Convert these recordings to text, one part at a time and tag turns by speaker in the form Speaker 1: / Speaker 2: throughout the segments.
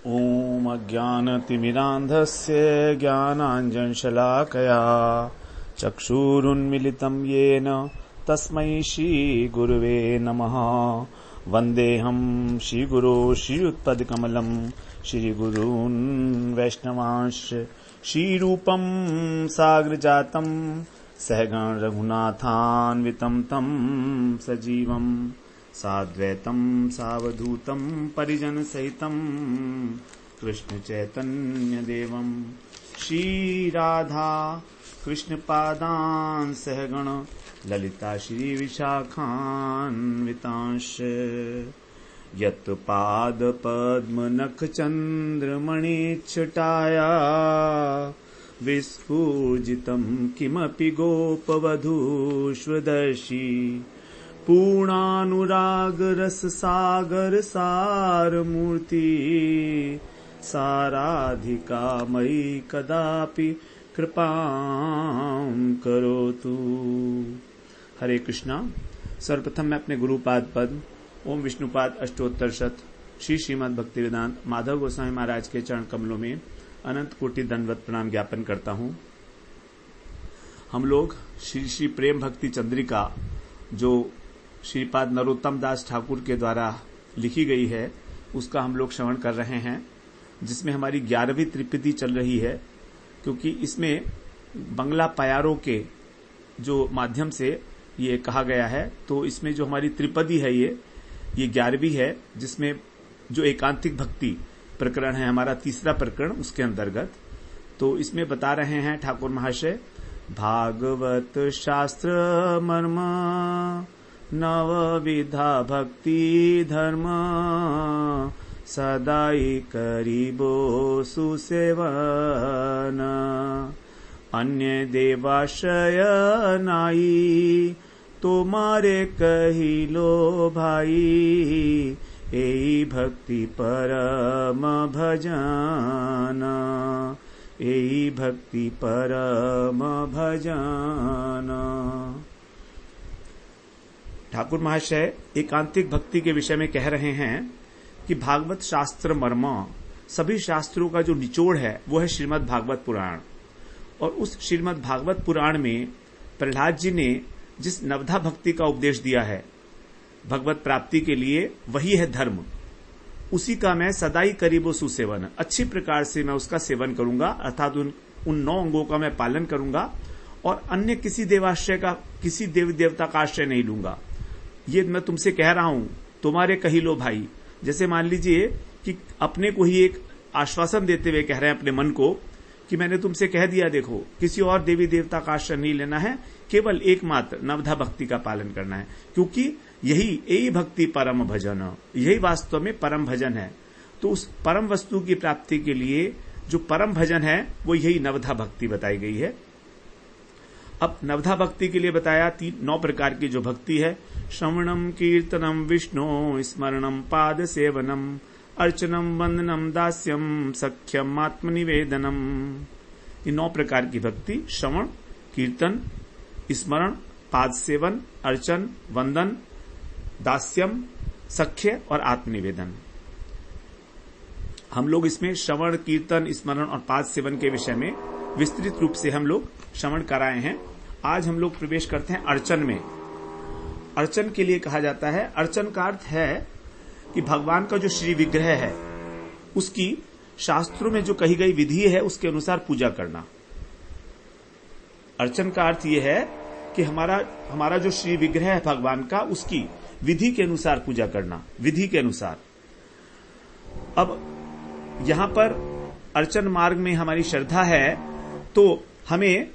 Speaker 1: ॐ अज्ञानतिमिरान्धस्य ज्ञानाञ्जनशलाकया चक्षुरुन्मिलितं येन तस्मै श्रीगुरुवे नमः। वन्देऽहं श्रीगुरो श्रीयुत्पदकमलं श्रीगुरून् वैष्णवांश्च श्रीरूपं साग्रजातं सहगण रघुनाथान्वितं तं सजीवम् साद्वैतं सावधूतं परिजनसहितं कृष्ण चैतन्य देवं श्रीराधा कृष्णपादान् सहगण ललिता श्री विशाखान्वितांश यत् पाद पद्म नख चन्द्रमणिच्छटाया विस्फूजितं किमपि गोपवधूष्वदर्शी पूर्णानुराग रस सागर सारमूर्ति साराधिका मयि कदापि कृपां करोतु। हरे कृष्णा। सर्वप्रथम मैं अपने गुरुपाद पद ओम विष्णुपाद अष्टोत्तर शत श्री श्रीमद् भक्तिवेदांत माधव गोस्वामी महाराज के चरण कमलों में अनंत कोटि दंडवत प्रणाम ज्ञापन करता हूँ। हम लोग श्री श्री प्रेम भक्ति चंद्रिका जो श्रीपाद नरोत्तम दास ठाकुर के द्वारा लिखी गई है उसका हम लोग श्रवण कर रहे हैं, जिसमें हमारी 11वीं त्रिपदी चल रही है। क्योंकि इसमें बंगला प्यारों के जो माध्यम से ये कहा गया है, तो इसमें जो हमारी त्रिपदी है ये 11वीं है, जिसमें जो एकांतिक भक्ति प्रकरण है हमारा तीसरा प्रकरण उसके अंतर्गत। तो इसमें बता रहे हैं ठाकुर महाशय, भागवत शास्त्र मर्म नवविधा भक्ति धर्म सदाई करीबो सुसेवन अन्य देवाश्रय नाई तुम्हारे कहिलो भाई एई भक्ति परम भजन एई भक्ति परम भजन। ठाकुर महाशय एकांतिक भक्ति के विषय में कह रहे हैं कि भागवत शास्त्र मर्म, सभी शास्त्रों का जो निचोड़ है वो है श्रीमद् भागवत पुराण। और उस श्रीमद् भागवत पुराण में प्रहलाद जी ने जिस नवधा भक्ति का उपदेश दिया है भगवत प्राप्ति के लिए, वही है धर्म। उसी का मैं सदाई करीबो सुसेवन, अच्छी प्रकार से मैं उसका सेवन करूंगा, अर्थात उन 9 अंगों का मैं पालन करूंगा और अन्य किसी देवाश्रय का, किसी देवी देवता का आश्रय नहीं लूंगा। ये मैं तुमसे कह रहा हूं, तुम्हारे कही लो भाई। जैसे मान लीजिए कि अपने को ही एक आश्वासन देते हुए कह रहे हैं अपने मन को कि मैंने तुमसे कह दिया, देखो किसी और देवी देवता का आश्रय नहीं लेना है, केवल एकमात्र नवधा भक्ति का पालन करना है, क्योंकि यही भक्ति परम भजन, यही वास्तव में परम भजन है। तो उस परम वस्तु की प्राप्ति के लिए जो परम भजन है वो यही नवधा भक्ति बताई गई है। अब नवधा भक्ति के लिए बताया 9 प्रकार की जो भक्ति है, श्रवणम कीर्तनम विष्णु स्मरणम पाद सेवनम अर्चनम वंदनम दास्यम सख्यम आत्मनिवेदनम। ये 9 प्रकार की भक्ति, श्रवण, कीर्तन, स्मरण, पाद सेवन, अर्चन, वंदन, दास्यम, सख्य और आत्मनिवेदन। हम लोग इसमें श्रवण, कीर्तन, स्मरण और पाद सेवन के विषय में विस्तृत रूप से हम लोग श्रवण कराए हैं। आज हम लोग प्रवेश करते हैं अर्चन में। अर्चन के लिए कहा जाता है, अर्चन का अर्थ है कि भगवान का जो श्री विग्रह है उसकी शास्त्रों में जो कही गई विधि है उसके अनुसार पूजा करना। अर्चन का अर्थ यह है कि हमारा जो श्री विग्रह है भगवान का, उसकी विधि के अनुसार पूजा करना, विधि के अनुसार। अब यहां पर अर्चन मार्ग में हमारी श्रद्धा है, तो हमें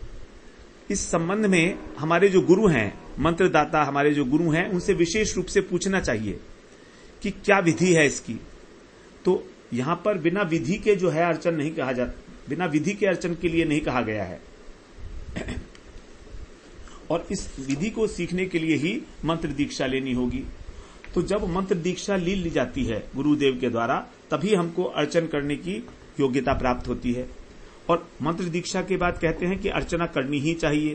Speaker 1: इस संबंध में हमारे जो गुरु हैं, मंत्रदाता हमारे जो गुरु हैं, उनसे विशेष रूप से पूछना चाहिए कि क्या विधि है इसकी। तो यहां पर बिना विधि के जो है अर्चन नहीं कहा जाता, बिना विधि के अर्चन के लिए नहीं कहा गया है। और इस विधि को सीखने के लिए ही मंत्र दीक्षा लेनी होगी। तो जब मंत्र दीक्षा ली जाती है गुरुदेव के द्वारा, तभी हमको अर्चन करने की योग्यता प्राप्त होती है। और मंत्र दीक्षा के बाद कहते हैं कि अर्चना करनी ही चाहिए।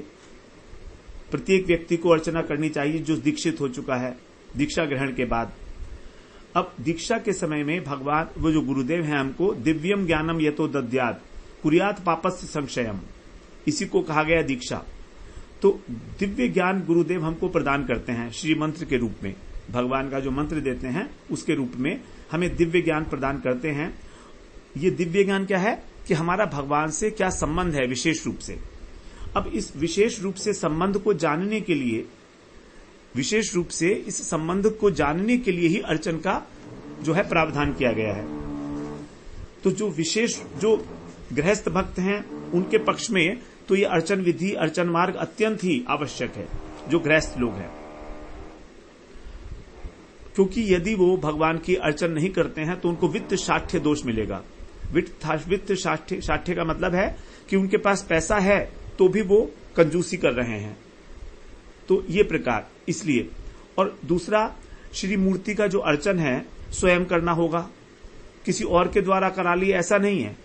Speaker 1: प्रत्येक व्यक्ति को अर्चना करनी चाहिए जो दीक्षित हो चुका है दीक्षा ग्रहण के बाद। अब दीक्षा के समय में भगवान वो जो गुरुदेव हैं हमको दिव्यम ज्ञानम यतो दद्यात् कुर्यात् पापस्य संशयम, इसी को कहा गया दीक्षा। तो दिव्य ज्ञान गुरुदेव हमको प्रदान करते हैं श्री मंत्र के रूप में, भगवान का जो मंत्र देते हैं उसके रूप में हमें दिव्य ज्ञान प्रदान करते हैं। ये दिव्य ज्ञान क्या है कि हमारा भगवान से क्या संबंध है विशेष रूप से। अब इस विशेष रूप से संबंध को जानने के लिए, विशेष रूप से इस संबंध को जानने के लिए ही अर्चन का जो है प्रावधान किया गया है। तो जो विशेष जो गृहस्थ भक्त हैं उनके पक्ष में तो ये अर्चन विधि, अर्चन मार्ग अत्यंत ही आवश्यक है, जो गृहस्थ लोग हैं। क्योंकि यदि वो भगवान की अर्चन नहीं करते हैं तो उनको वित्त शाठ्य दोष मिलेगा। वित्त शाठ्य का मतलब है कि उनके पास पैसा है तो भी वो कंजूसी कर रहे हैं। तो ये प्रकार इसलिए। और दूसरा, श्री मूर्ति का जो अर्चन है स्वयं करना होगा, किसी और के द्वारा करा लिए ऐसा नहीं है।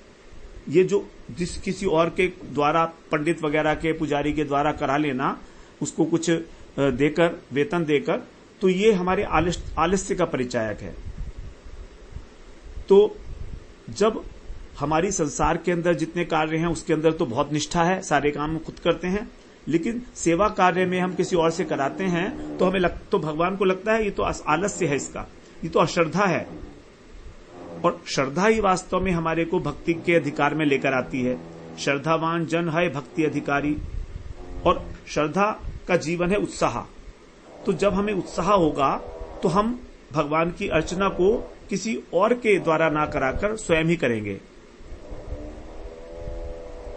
Speaker 1: ये जो जिस किसी और के द्वारा, पंडित वगैरह के, पुजारी के द्वारा करा लेना, उसको कुछ देकर, वेतन देकर, तो ये हमारे आलस्य का परिचायक है। तो जब हमारी संसार के अंदर जितने कार्य हैं उसके अंदर तो बहुत निष्ठा है, सारे काम खुद करते हैं, लेकिन सेवा कार्य में हम किसी और से कराते हैं तो हमें तो भगवान को लगता है ये तो आलस्य है, इसका ये तो अश्रद्धा है। और श्रद्धा ही वास्तव में हमारे को भक्ति के अधिकार में लेकर आती है। श्रद्धावान जन है भक्ति अधिकारी, और श्रद्धा का जीवन है उत्साह। तो जब हमें उत्साह होगा तो हम भगवान की अर्चना को किसी और के द्वारा ना कराकर स्वयं ही करेंगे।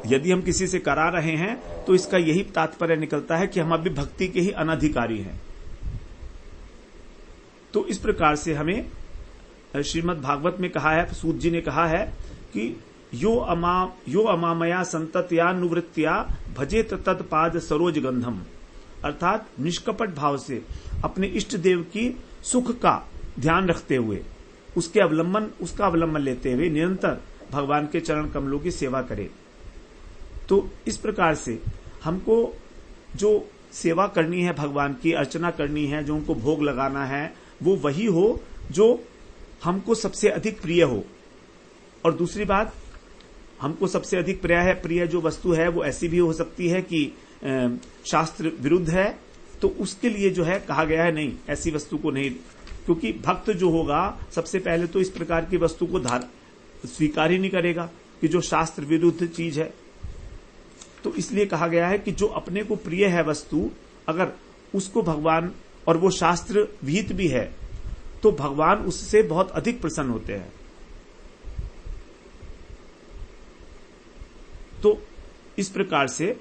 Speaker 1: यदि हम किसी से करा रहे हैं तो इसका यही तात्पर्य निकलता है कि हम अभी भक्ति के ही अनधिकारी हैं। तो इस प्रकार से हमें श्रीमद् भागवत में कहा है, सूत जी ने कहा है कि यो अमामया संततया नुवृत्तिया भजेत तत्पाद सरोज गंधम, अर्थात निष्कपट भाव से अपने इष्ट देव की सुख का ध्यान रखते हुए उसका अवलंबन लेते हुए निरंतर भगवान के चरण कमलों की सेवा करे। तो इस प्रकार से हमको जो सेवा करनी है, भगवान की अर्चना करनी है, जो उनको भोग लगाना है, वो वही हो जो हमको सबसे अधिक प्रिय हो। और दूसरी बात, हमको सबसे अधिक प्रिय जो वस्तु है वो ऐसी भी हो सकती है कि शास्त्र विरुद्ध है, तो उसके लिए जो है कहा गया है नहीं, ऐसी वस्तु को नहीं, क्योंकि भक्त जो होगा सबसे पहले तो इस प्रकार की वस्तु को स्वीकार ही नहीं करेगा कि जो शास्त्र विरुद्ध चीज है। तो इसलिए कहा गया है कि जो अपने को प्रिय है वस्तु, अगर उसको भगवान, और वो शास्त्र विहित भी है, तो भगवान उससे बहुत अधिक प्रसन्न होते हैं। तो इस प्रकार से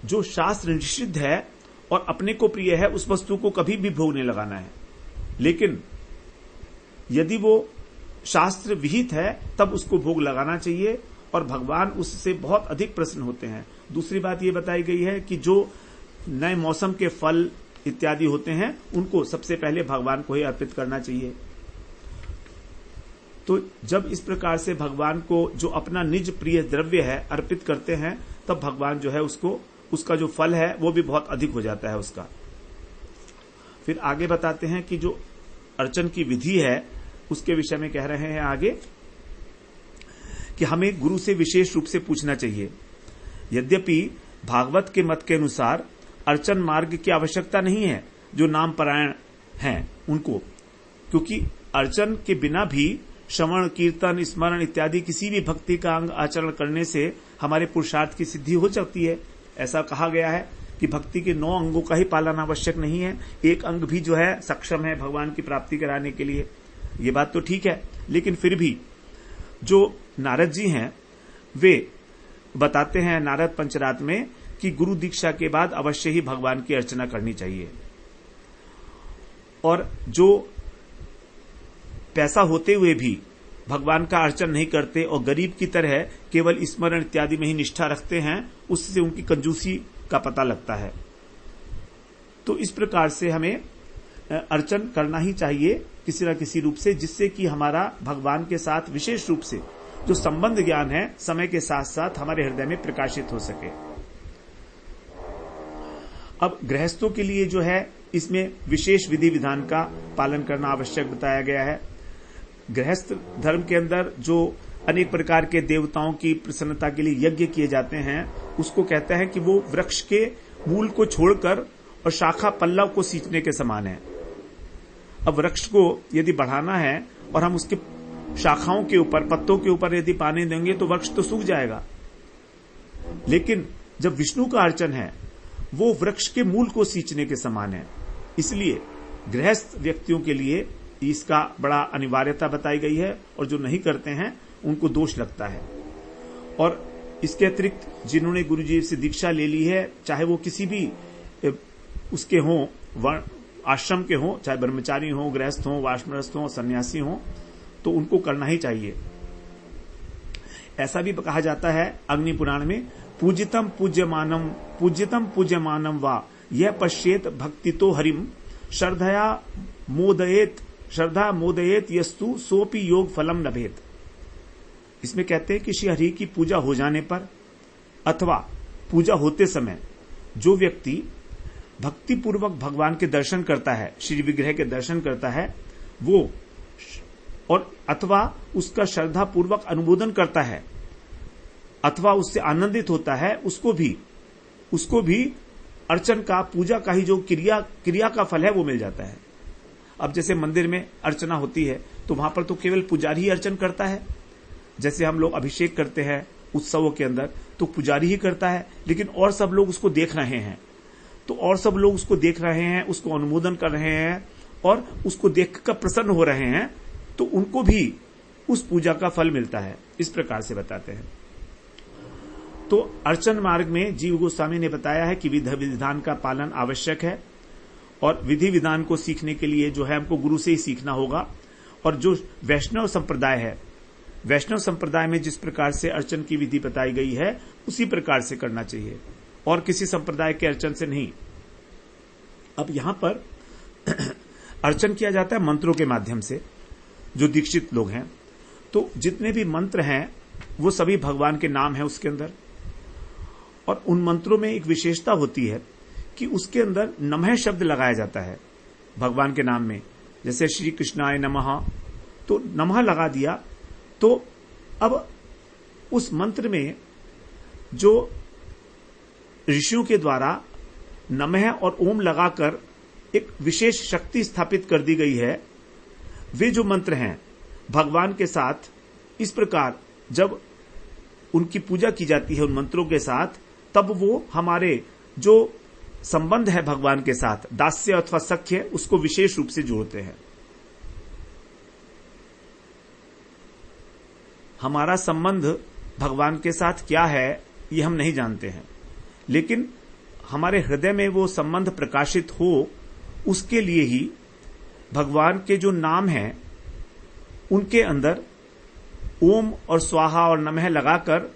Speaker 1: जो शास्त्र निषिद्ध है और अपने को प्रिय है, उस वस्तु को कभी भी भोग नहीं लगाना है। लेकिन यदि वो शास्त्र विहित है तब उसको भोग लगाना चाहिए, और भगवान उससे बहुत अधिक प्रसन्न होते हैं। दूसरी बात ये बताई गई है कि जो नए मौसम के फल इत्यादि होते हैं उनको सबसे पहले भगवान को ही अर्पित करना चाहिए। तो जब इस प्रकार से भगवान को जो अपना निज प्रिय द्रव्य है अर्पित करते हैं, तब भगवान जो है उसका जो फल है वो भी बहुत अधिक हो जाता है उसका। फिर आगे बताते हैं कि जो अर्चन की विधि है उसके विषय में कह रहे हैं आगे कि हमें गुरु से विशेष रूप से पूछना चाहिए। यद्यपि भागवत के मत के अनुसार अर्चन मार्ग की आवश्यकता नहीं है जो नाम परायण हैं उनको, क्योंकि अर्चन के बिना भी श्रवण, कीर्तन, स्मरण इत्यादि किसी भी भक्ति का अंग आचरण करने से हमारे पुरुषार्थ की सिद्धि हो सकती है। ऐसा कहा गया है कि भक्ति के 9 अंगों का ही पालन आवश्यक नहीं है, एक अंग भी जो है सक्षम है भगवान की प्राप्ति कराने के लिए। ये बात तो ठीक है, लेकिन फिर भी जो नारद जी हैं वे बताते हैं नारद पंचरात में कि गुरु दीक्षा के बाद अवश्य ही भगवान की अर्चना करनी चाहिए। और जो पैसा होते हुए भी भगवान का अर्चन नहीं करते और गरीब की तरह केवल स्मरण इत्यादि में ही निष्ठा रखते हैं, उससे उनकी कंजूसी का पता लगता है। तो इस प्रकार से हमें अर्चन करना ही चाहिए किसी न किसी रूप से, जिससे कि हमारा भगवान के साथ विशेष रूप से जो संबंध ज्ञान है समय के साथ साथ हमारे हृदय में प्रकाशित हो सके। अब गृहस्थों के लिए जो है इसमें विशेष विधि विधान का पालन करना आवश्यक बताया गया है। गृहस्थ धर्म के अंदर जो अनेक प्रकार के देवताओं की प्रसन्नता के लिए यज्ञ किए जाते हैं, उसको कहते हैं कि वो वृक्ष के मूल को छोड़कर और शाखा पल्लव को सींचने के समान है। अब वृक्ष को यदि बढ़ाना है और हम उसके शाखाओं के ऊपर, पत्तों के ऊपर यदि पानी देंगे तो वृक्ष तो सूख जाएगा। लेकिन जब विष्णु का अर्चन है, वो वृक्ष के मूल को सींचने के समान है। इसलिए गृहस्थ व्यक्तियों के लिए इसका बड़ा अनिवार्यता बताई गई है, और जो नहीं करते हैं उनको दोष लगता है। और इसके अतिरिक्त जिन्होंने गुरुजी से दीक्षा ले ली है, चाहे वो किसी भी उसके हों, आश्रम के हों, चाहे ब्रह्मचारी हों, गृहस्थ हों, वानप्रस्थ हों, सन्यासी हों, तो उनको करना ही चाहिए। ऐसा भी कहा जाता है अग्नि पुराण में, पूजितम पूज्यमानम वा यह पश्येत भक्तितो हरिम श्रद्धा मोदयेत यस्तु सोपि योग फलम लभेत। इसमें कहते हैं कि श्री हरि की पूजा हो जाने पर अथवा पूजा होते समय जो व्यक्ति भक्ति पूर्वक भगवान के दर्शन करता है, श्री विग्रह के दर्शन करता है, वो और अथवा उसका श्रद्धा पूर्वक अनुमोदन करता है अथवा उससे आनंदित होता है, उसको भी अर्चन का, पूजा का ही जो क्रिया का फल है वो मिल जाता है। अब जैसे मंदिर में अर्चना होती है तो वहां पर तो केवल पुजारी ही अर्चन करता है। जैसे हम लोग अभिषेक करते हैं उत्सवों के अंदर तो पुजारी ही करता है, लेकिन और सब लोग उसको देख रहे हैं, तो और सब लोग उसको देख रहे हैं, उसको अनुमोदन कर रहे हैं और उसको देखकर प्रसन्न हो रहे हैं, तो उनको भी उस पूजा का फल मिलता है। इस प्रकार से बताते हैं। तो अर्चन मार्ग में जीव गोस्वामी ने बताया है कि विधि विधान का पालन आवश्यक है, और विधि विधान को सीखने के लिए जो है हमको गुरु से ही सीखना होगा। और जो वैष्णव संप्रदाय है, वैष्णव संप्रदाय में जिस प्रकार से अर्चन की विधि बताई गई है उसी प्रकार से करना चाहिए, और किसी संप्रदाय के अर्चन से नहीं। अब यहां पर अर्चन किया जाता है मंत्रों के माध्यम से। जो दीक्षित लोग हैं, तो जितने भी मंत्र हैं वो सभी भगवान के नाम है उसके अंदर, और उन मंत्रों में एक विशेषता होती है कि उसके अंदर नमः शब्द लगाया जाता है भगवान के नाम में। जैसे श्री कृष्णाय नमः, तो नमः लगा दिया, तो अब उस मंत्र में जो ऋषियों के द्वारा नमः और ओम लगाकर एक विशेष शक्ति स्थापित कर दी गई है, वे जो मंत्र हैं भगवान के साथ इस प्रकार जब उनकी पूजा की जाती है उन मंत्रों के साथ, तब वो हमारे जो संबंध है भगवान के साथ, दास्य अथवा सख्य, उसको विशेष रूप से जोड़ते हैं। हमारा संबंध भगवान के साथ क्या है ये हम नहीं जानते हैं, लेकिन हमारे हृदय में वो संबंध प्रकाशित हो, उसके लिए ही भगवान के जो नाम हैं उनके अंदर ओम और स्वाहा और नमः लगाकर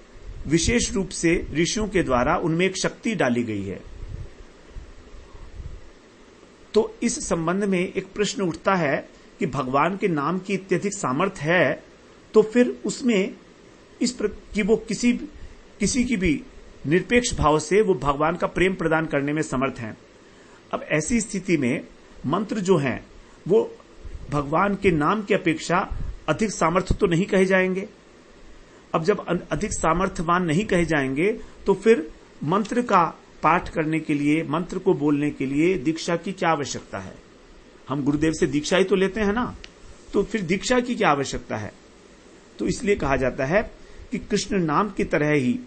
Speaker 1: विशेष रूप से ऋषियों के द्वारा उनमें एक शक्ति डाली गई है। तो इस संबंध में एक प्रश्न उठता है कि भगवान के नाम की अत्यधिक सामर्थ्य है, तो फिर उसमें कि वो किसी की भी निरपेक्ष भाव से वो भगवान का प्रेम प्रदान करने में समर्थ हैं। अब ऐसी स्थिति में मंत्र जो हैं वो भगवान के नाम की अपेक्षा अधिक सामर्थ्य तो नहीं कहे जाएंगे। अब जब अधिक सामर्थ्यवान नहीं कहे जाएंगे तो फिर मंत्र का पाठ करने के लिए, मंत्र को बोलने के लिए दीक्षा की क्या आवश्यकता है? हम गुरुदेव से दीक्षा ही तो लेते हैं ना, तो फिर दीक्षा की क्या आवश्यकता है? तो इसलिए कहा जाता है कि कृष्ण नाम की तरह ही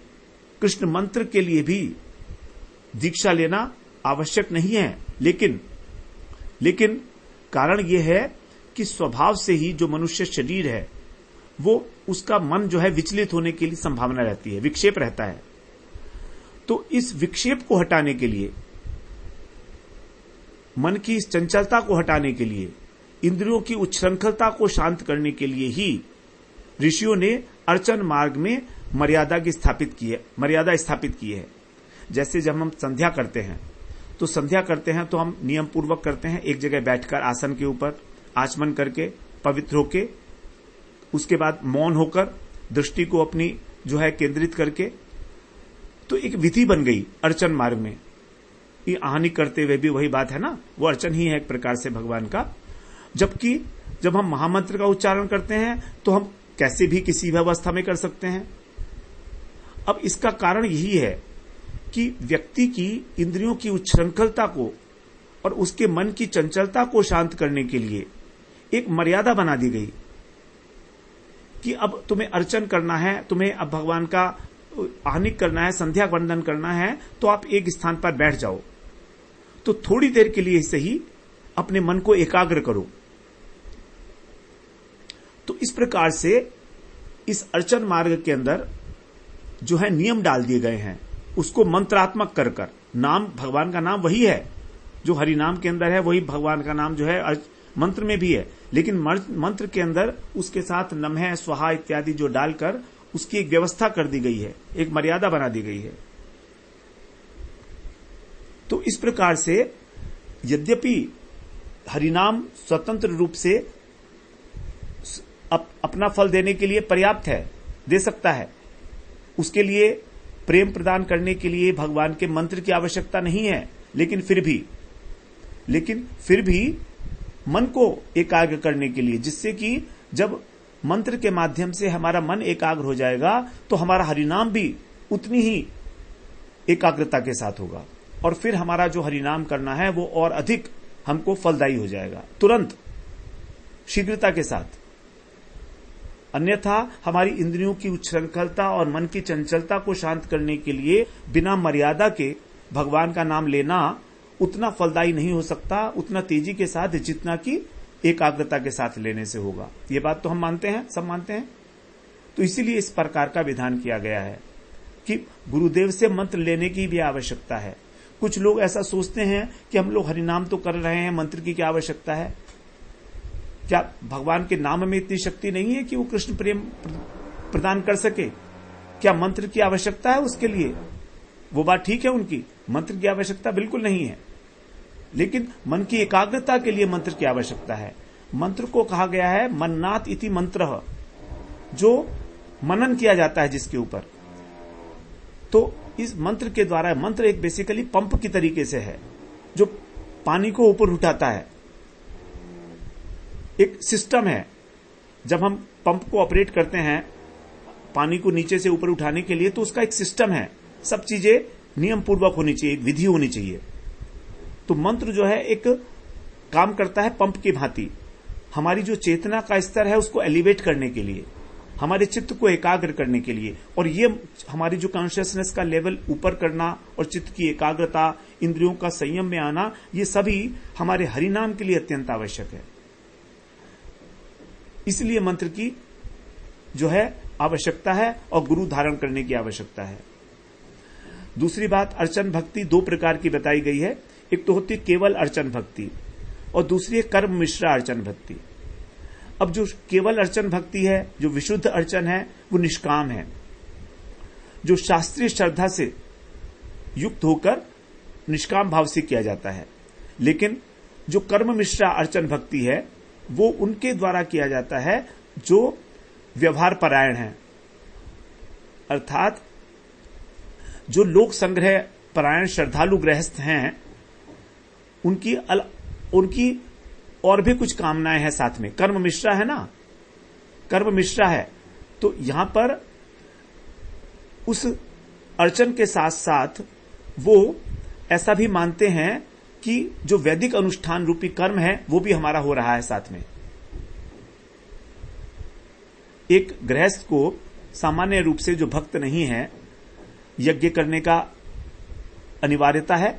Speaker 1: कृष्ण मंत्र के लिए भी दीक्षा लेना आवश्यक नहीं है, लेकिन कारण यह है कि स्वभाव से ही जो मनुष्य शरीर है वो उसका मन जो है विचलित होने की संभावना रहती है, विक्षेप रहता है। तो इस विक्षेप को हटाने के लिए, मन की इस चंचलता को हटाने के लिए, इंद्रियों की उच्छृंखलता को शांत करने के लिए ही ऋषियों ने अर्चन मार्ग में मर्यादा स्थापित की है। जैसे जब हम संध्या करते हैं तो हम नियम पूर्वक करते हैं, एक जगह बैठकर आसन के ऊपर आचमन करके पवित्र होके, उसके बाद मौन होकर दृष्टि को अपनी जो है केंद्रित करके, तो एक विधि बन गई अर्चन मार्ग में। हानि करते हुए भी वही बात है ना, वो अर्चन ही है एक प्रकार से भगवान का। जबकि जब हम महामंत्र का उच्चारण करते हैं तो हम कैसे भी किसी भी अवस्था में कर सकते हैं। अब इसका कारण यही है कि व्यक्ति की इंद्रियों की उच्छृंखलता को और उसके मन की चंचलता को शांत करने के लिए एक मर्यादा बना दी गई कि अब तुम्हें अर्चन करना है, तुम्हें अब भगवान का आहनिक करना है, संध्या वंदन करना है, तो आप एक स्थान पर बैठ जाओ, तो थोड़ी देर के लिए सही अपने मन को एकाग्र करो। तो इस प्रकार से इस अर्चन मार्ग के अंदर जो है नियम डाल दिए गए हैं, उसको मंत्रात्मक कर कर, नाम भगवान का नाम वही है जो हरि नाम के अंदर है, वही भगवान का नाम जो है मंत्र में भी है, लेकिन मंत्र के अंदर उसके साथ नमः स्वाहा इत्यादि जो डालकर उसकी एक व्यवस्था कर दी गई है, एक मर्यादा बना दी गई है। तो इस प्रकार से यद्यपि हरिनाम स्वतंत्र रूप से अपना फल देने के लिए पर्याप्त है, दे सकता है, उसके लिए प्रेम प्रदान करने के लिए भगवान के मंत्र की आवश्यकता नहीं है, लेकिन फिर भी मन को एकाग्र करने के लिए, जिससे कि जब मंत्र के माध्यम से हमारा मन एकाग्र हो जाएगा तो हमारा हरिनाम भी उतनी ही एकाग्रता के साथ होगा, और फिर हमारा जो हरिनाम करना है वो और अधिक हमको फलदायी हो जाएगा, तुरंत शीघ्रता के साथ। अन्यथा हमारी इंद्रियों की उच्छृंखलता और मन की चंचलता को शांत करने के लिए बिना मर्यादा के भगवान का नाम लेना उतना फलदायी नहीं हो सकता, उतना तेजी के साथ जितना कि एकाग्रता के साथ लेने से होगा। ये बात तो हम मानते हैं, सब मानते हैं। तो इसीलिए इस प्रकार का विधान किया गया है कि गुरुदेव से मंत्र लेने की भी आवश्यकता है। कुछ लोग ऐसा सोचते हैं कि हम लोग हरिनाम तो कर रहे हैं, मंत्र की क्या आवश्यकता है? क्या भगवान के नाम में इतनी शक्ति नहीं है कि वो कृष्ण प्रेम प्रदान कर सके? क्या मंत्र की आवश्यकता है उसके लिए? वो बात ठीक है उनकी, मंत्र की आवश्यकता बिल्कुल नहीं है, लेकिन मन की एकाग्रता के लिए मंत्र की आवश्यकता है। मंत्र को कहा गया है मन्नात इति मंत्र, जो मनन किया जाता है जिसके ऊपर। तो इस मंत्र के द्वारा, मंत्र एक बेसिकली पंप की तरीके से है जो पानी को ऊपर उठाता है, एक सिस्टम है। जब हम पंप को ऑपरेट करते हैं पानी को नीचे से ऊपर उठाने के लिए, तो उसका एक सिस्टम है, सब चीजें नियम पूर्वक होनी चाहिए, एक विधि होनी चाहिए। तो मंत्र जो है एक काम करता है पंप की भांति, हमारी जो चेतना का स्तर है उसको एलिवेट करने के लिए, हमारे चित्त को एकाग्र करने के लिए, और ये हमारी जो कॉन्शियसनेस का लेवल ऊपर करना और चित्त की एकाग्रता, इंद्रियों का संयम में आना, ये सभी हमारे हरिनाम के लिए अत्यंत आवश्यक है। इसलिए मंत्र की जो है आवश्यकता है और गुरु धारण करने की आवश्यकता है। दूसरी बात, अर्चन भक्ति दो प्रकार की बताई गई है। एक तो होती केवल अर्चन भक्ति और दूसरी है कर्म मिश्रा अर्चन भक्ति। अब जो केवल अर्चन भक्ति है, जो विशुद्ध अर्चन है, वो निष्काम है, जो शास्त्रीय श्रद्धा से युक्त होकर निष्काम भाव से किया जाता है। लेकिन जो कर्म मिश्रा अर्चन भक्ति है वो उनके द्वारा किया जाता है जो व्यवहार परायण है, अर्थात जो लोक संग्रह परायण श्रद्धालु गृहस्थ हैं, उनकी और भी कुछ कामनाएं हैं साथ में। कर्म मिश्रा है ना, कर्म मिश्रा है, तो यहां पर उस अर्चन के साथ साथ वो ऐसा भी मानते हैं कि जो वैदिक अनुष्ठान रूपी कर्म है वो भी हमारा हो रहा है साथ में। एक गृहस्थ को सामान्य रूप से जो भक्त नहीं है, यज्ञ करने का अनिवार्यता है,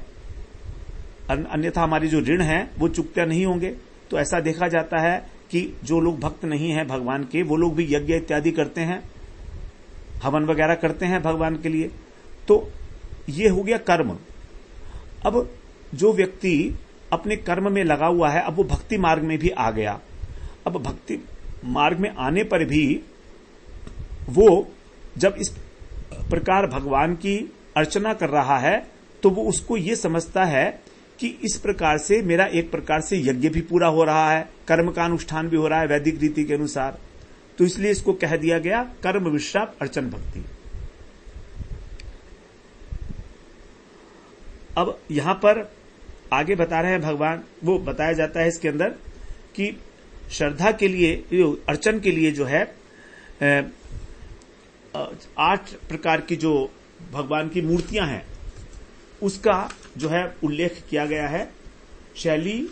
Speaker 1: अन्यथा हमारी जो ऋण है वो चुकते नहीं होंगे। तो ऐसा देखा जाता है कि जो लोग भक्त नहीं है भगवान के, वो लोग भी यज्ञ इत्यादि करते हैं, हवन वगैरह करते हैं भगवान के लिए। तो ये हो गया कर्म। अब जो व्यक्ति अपने कर्म में लगा हुआ है, अब वो भक्ति मार्ग में भी आ गया। अब भक्ति मार्ग में आने पर भी वो जब इस प्रकार भगवान की अर्चना कर रहा है तो वो उसको ये समझता है कि इस प्रकार से मेरा एक प्रकार से यज्ञ भी पूरा हो रहा है, कर्म का अनुष्ठान भी हो रहा है वैदिक रीति के अनुसार। तो इसलिए इसको कह दिया गया कर्म मिश्रा अर्चन भक्ति। अब यहां पर आगे बता रहे हैं भगवान, वो बताया जाता है इसके अंदर कि श्रद्धा के लिए, अर्चन के लिए जो है 8 प्रकार की जो भगवान की मूर्तियां हैं उसका जो है उल्लेख किया गया है। शैली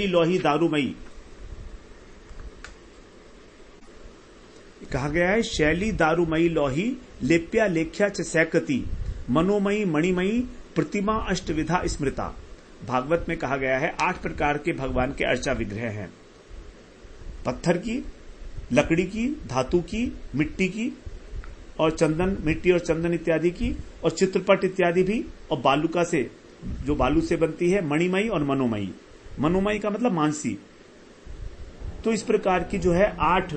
Speaker 1: लोही दारूमयी कहा गया है। शैली दारूमयी लोही लेप्या लेख्या च सैकती मनोमयी मणिमयी प्रतिमा अष्टविधा स्मृता। भागवत में कहा गया है 8 प्रकार के भगवान के अर्चा विग्रह हैं। पत्थर की, लकड़ी की, धातु की, मिट्टी की और चंदन, मिट्टी और चंदन इत्यादि की, और चित्रपट इत्यादि भी, और बालुका से, जो बालू से बनती है, मणिमयी और मनोमयी। मनोमयी का मतलब मानसी। तो इस प्रकार की जो है 8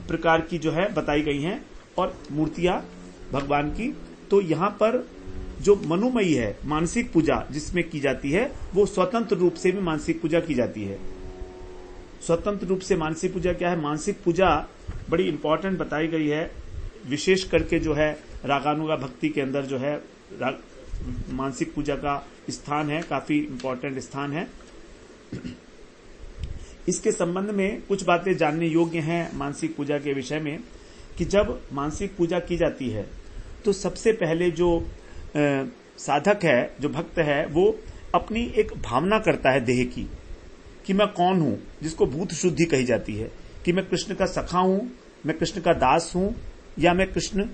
Speaker 1: प्रकार की जो है बताई गई हैं और मूर्तियां भगवान की। तो यहां पर जो मनोमयी है, मानसिक पूजा जिसमें की जाती है, वो स्वतंत्र रूप से भी मानसिक पूजा की जाती है। स्वतंत्र रूप से मानसिक पूजा क्या है? मानसिक पूजा बड़ी इंपॉर्टेंट बताई गई है, विशेष करके जो है रागानुगा भक्ति के अंदर जो है मानसिक पूजा का स्थान है, काफी इंपॉर्टेंट स्थान है। इसके संबंध में कुछ बातें जानने योग्य हैं मानसिक पूजा के विषय में, कि जब मानसिक पूजा की जाती है तो सबसे पहले जो साधक है, जो भक्त है, वो अपनी एक भावना करता है देह की, कि मैं कौन हूं, जिसको भूत शुद्धि कही जाती है, कि मैं कृष्ण का सखा हूं, मैं कृष्ण का दास हूं, या मैं कृष्ण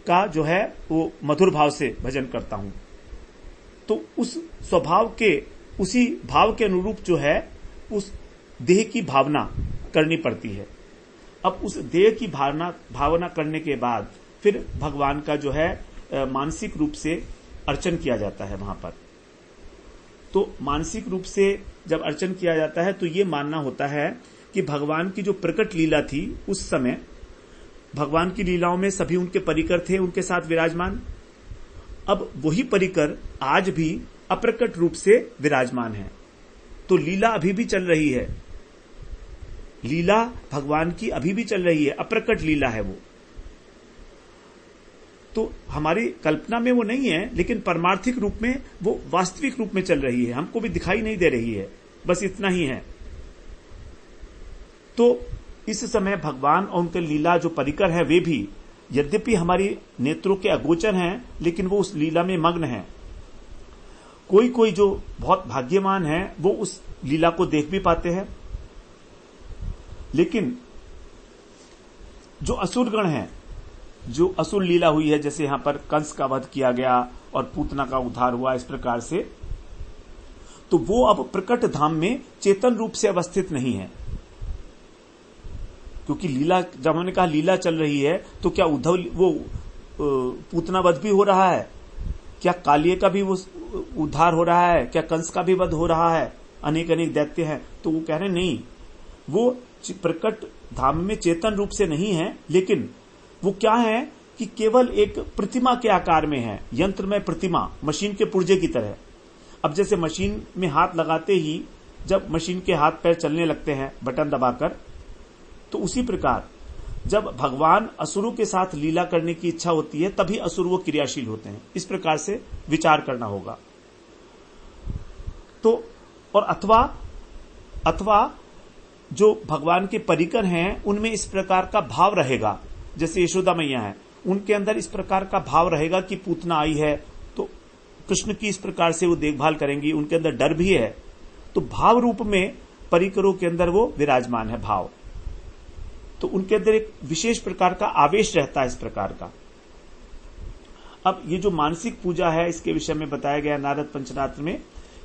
Speaker 1: का जो है वो मधुर भाव से भजन करता हूं। तो उस स्वभाव के, उसी भाव के अनुरूप जो है उस देह की भावना करनी पड़ती है। अब उस देह की भावना करने के बाद फिर भगवान का जो है मानसिक रूप से अर्चन किया जाता है वहां पर। तो मानसिक रूप से जब अर्चन किया जाता है तो ये मानना होता है कि भगवान की जो प्रकट लीला थी उस समय, भगवान की लीलाओं में सभी उनके परिकर थे, उनके साथ विराजमान। अब वही परिकर आज भी अप्रकट रूप से विराजमान है। तो लीला अभी भी चल रही है, लीला भगवान की अभी भी चल रही है, अप्रकट लीला है वो। तो हमारी कल्पना में वो नहीं है, लेकिन परमार्थिक रूप में वो वास्तविक रूप में चल रही है, हमको भी दिखाई नहीं दे रही है, बस इतना ही है। तो इस समय भगवान और उनके लीला जो परिकर है वे भी यद्यपि हमारी नेत्रों के अगोचर हैं, लेकिन वो उस लीला में मग्न हैं। कोई कोई जो बहुत भाग्यवान है वो उस लीला को देख भी पाते हैं, लेकिन जो असुरगण हैं, जो असुर लीला हुई है, जैसे यहां पर कंस का वध किया गया और पूतना का उद्धार हुआ, इस प्रकार से, तो वो अब प्रकट धाम में चेतन रूप से अवस्थित नहीं है। क्योंकि लीला, जब हमने कहा लीला चल रही है, तो क्या उद्धव वो पूतना वध भी हो रहा है? क्या कालिये का भी वो उद्धार हो रहा है? क्या कंस का भी वध हो रहा है? अनेक अनेक दैत्य हैं। तो वो कह रहे नहीं, वो प्रकट धाम में चेतन रूप से नहीं है, लेकिन वो क्या है कि केवल एक प्रतिमा के आकार में है, यंत्र में प्रतिमा, मशीन के पुर्जे की तरह। अब जैसे मशीन में हाथ लगाते ही जब मशीन के हाथ पैर चलने लगते हैं बटन दबाकर, तो उसी प्रकार जब भगवान असुरों के साथ लीला करने की इच्छा होती है तभी असुर वो क्रियाशील होते हैं। इस प्रकार से विचार करना होगा। तो और अथवा जो भगवान के परिकर हैं उनमें इस प्रकार का भाव रहेगा, जैसे यशोदा मैया है, उनके अंदर इस प्रकार का भाव रहेगा कि पूतना आई है तो कृष्ण की इस प्रकार से वो देखभाल करेंगी, उनके अंदर डर भी है। तो भाव रूप में परिकरों के अंदर वो विराजमान है भाव, तो उनके अंदर एक विशेष प्रकार का आवेश रहता है इस प्रकार का। अब ये जो मानसिक पूजा है, इसके विषय में बताया गया नारद पंचरात्र में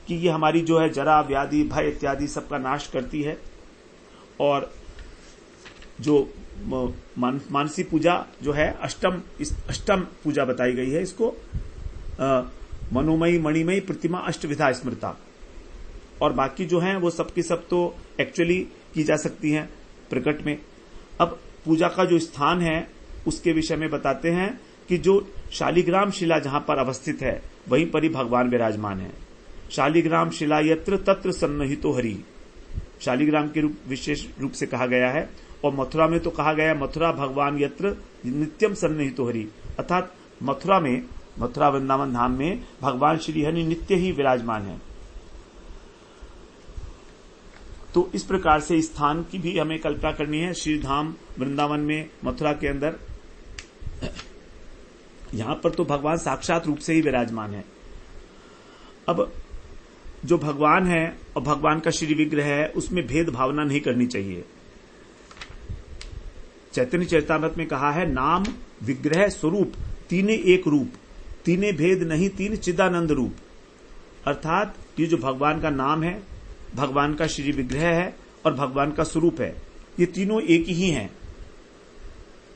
Speaker 1: कि ये हमारी जो है जरा, व्याधि, भय इत्यादि सबका नाश करती है। और जो मानसी पूजा जो है अष्टम पूजा बताई गई है, इसको मनोमयी मणिमयी प्रतिमा अष्टविधा स्मृता। और बाकी जो है वो सबकी सब तो एक्चुअली की जा सकती हैं प्रकट में। अब पूजा का जो स्थान है उसके विषय में बताते हैं कि जो शालिग्राम शिला जहां पर अवस्थित है वहीं पर ही भगवान विराजमान है। शालिग्राम शिला यत्र तत्र सन्निहितो हरि, शालिग्राम के रूप विशेष रूप से कहा गया है। और मथुरा में तो कहा गया मथुरा भगवान यत्र नित्यम सन्निहितो हरि, अर्थात मथुरा में मथुरा वृंदावन धाम में भगवान श्री हरि नित्य ही विराजमान है। तो इस प्रकार से स्थान की भी हमें कल्पना करनी है। श्री धाम वृंदावन में मथुरा के अंदर, यहां पर तो भगवान साक्षात रूप से ही विराजमान है। अब जो भगवान है और भगवान का श्री विग्रह है, उसमें भेद भावना नहीं करनी चाहिए। चैतन्य चरितामृत में कहा है, नाम विग्रह स्वरूप तीने एक रूप, तीने भेद नहीं तीन चिदानंद रूप। अर्थात ये जो भगवान का नाम है, भगवान का श्री विग्रह है और भगवान का स्वरूप है, ये तीनों एक ही हैं।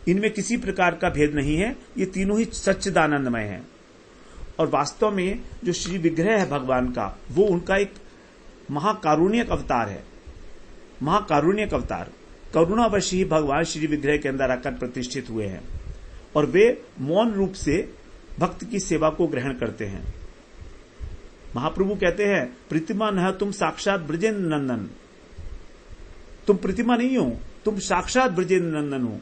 Speaker 1: इनमें किसी प्रकार का भेद नहीं है, ये तीनों ही सच्चिदानंदमय हैं। और वास्तव में जो श्री विग्रह है भगवान का, वो उनका एक महाकारुण्यक अवतार है। महाकारुण्यक अवतार, करुणावश ही भगवान श्री विग्रह के अंदर आकर प्रतिष्ठित हुए हैं और वे मौन रूप से भक्त की सेवा को ग्रहण करते हैं। महाप्रभु कहते हैं, प्रतिमा न तुम साक्षात ब्रजेंद्र नंदन, तुम प्रतिमा नहीं हो, तुम साक्षात ब्रजेंद्र नंदन हो।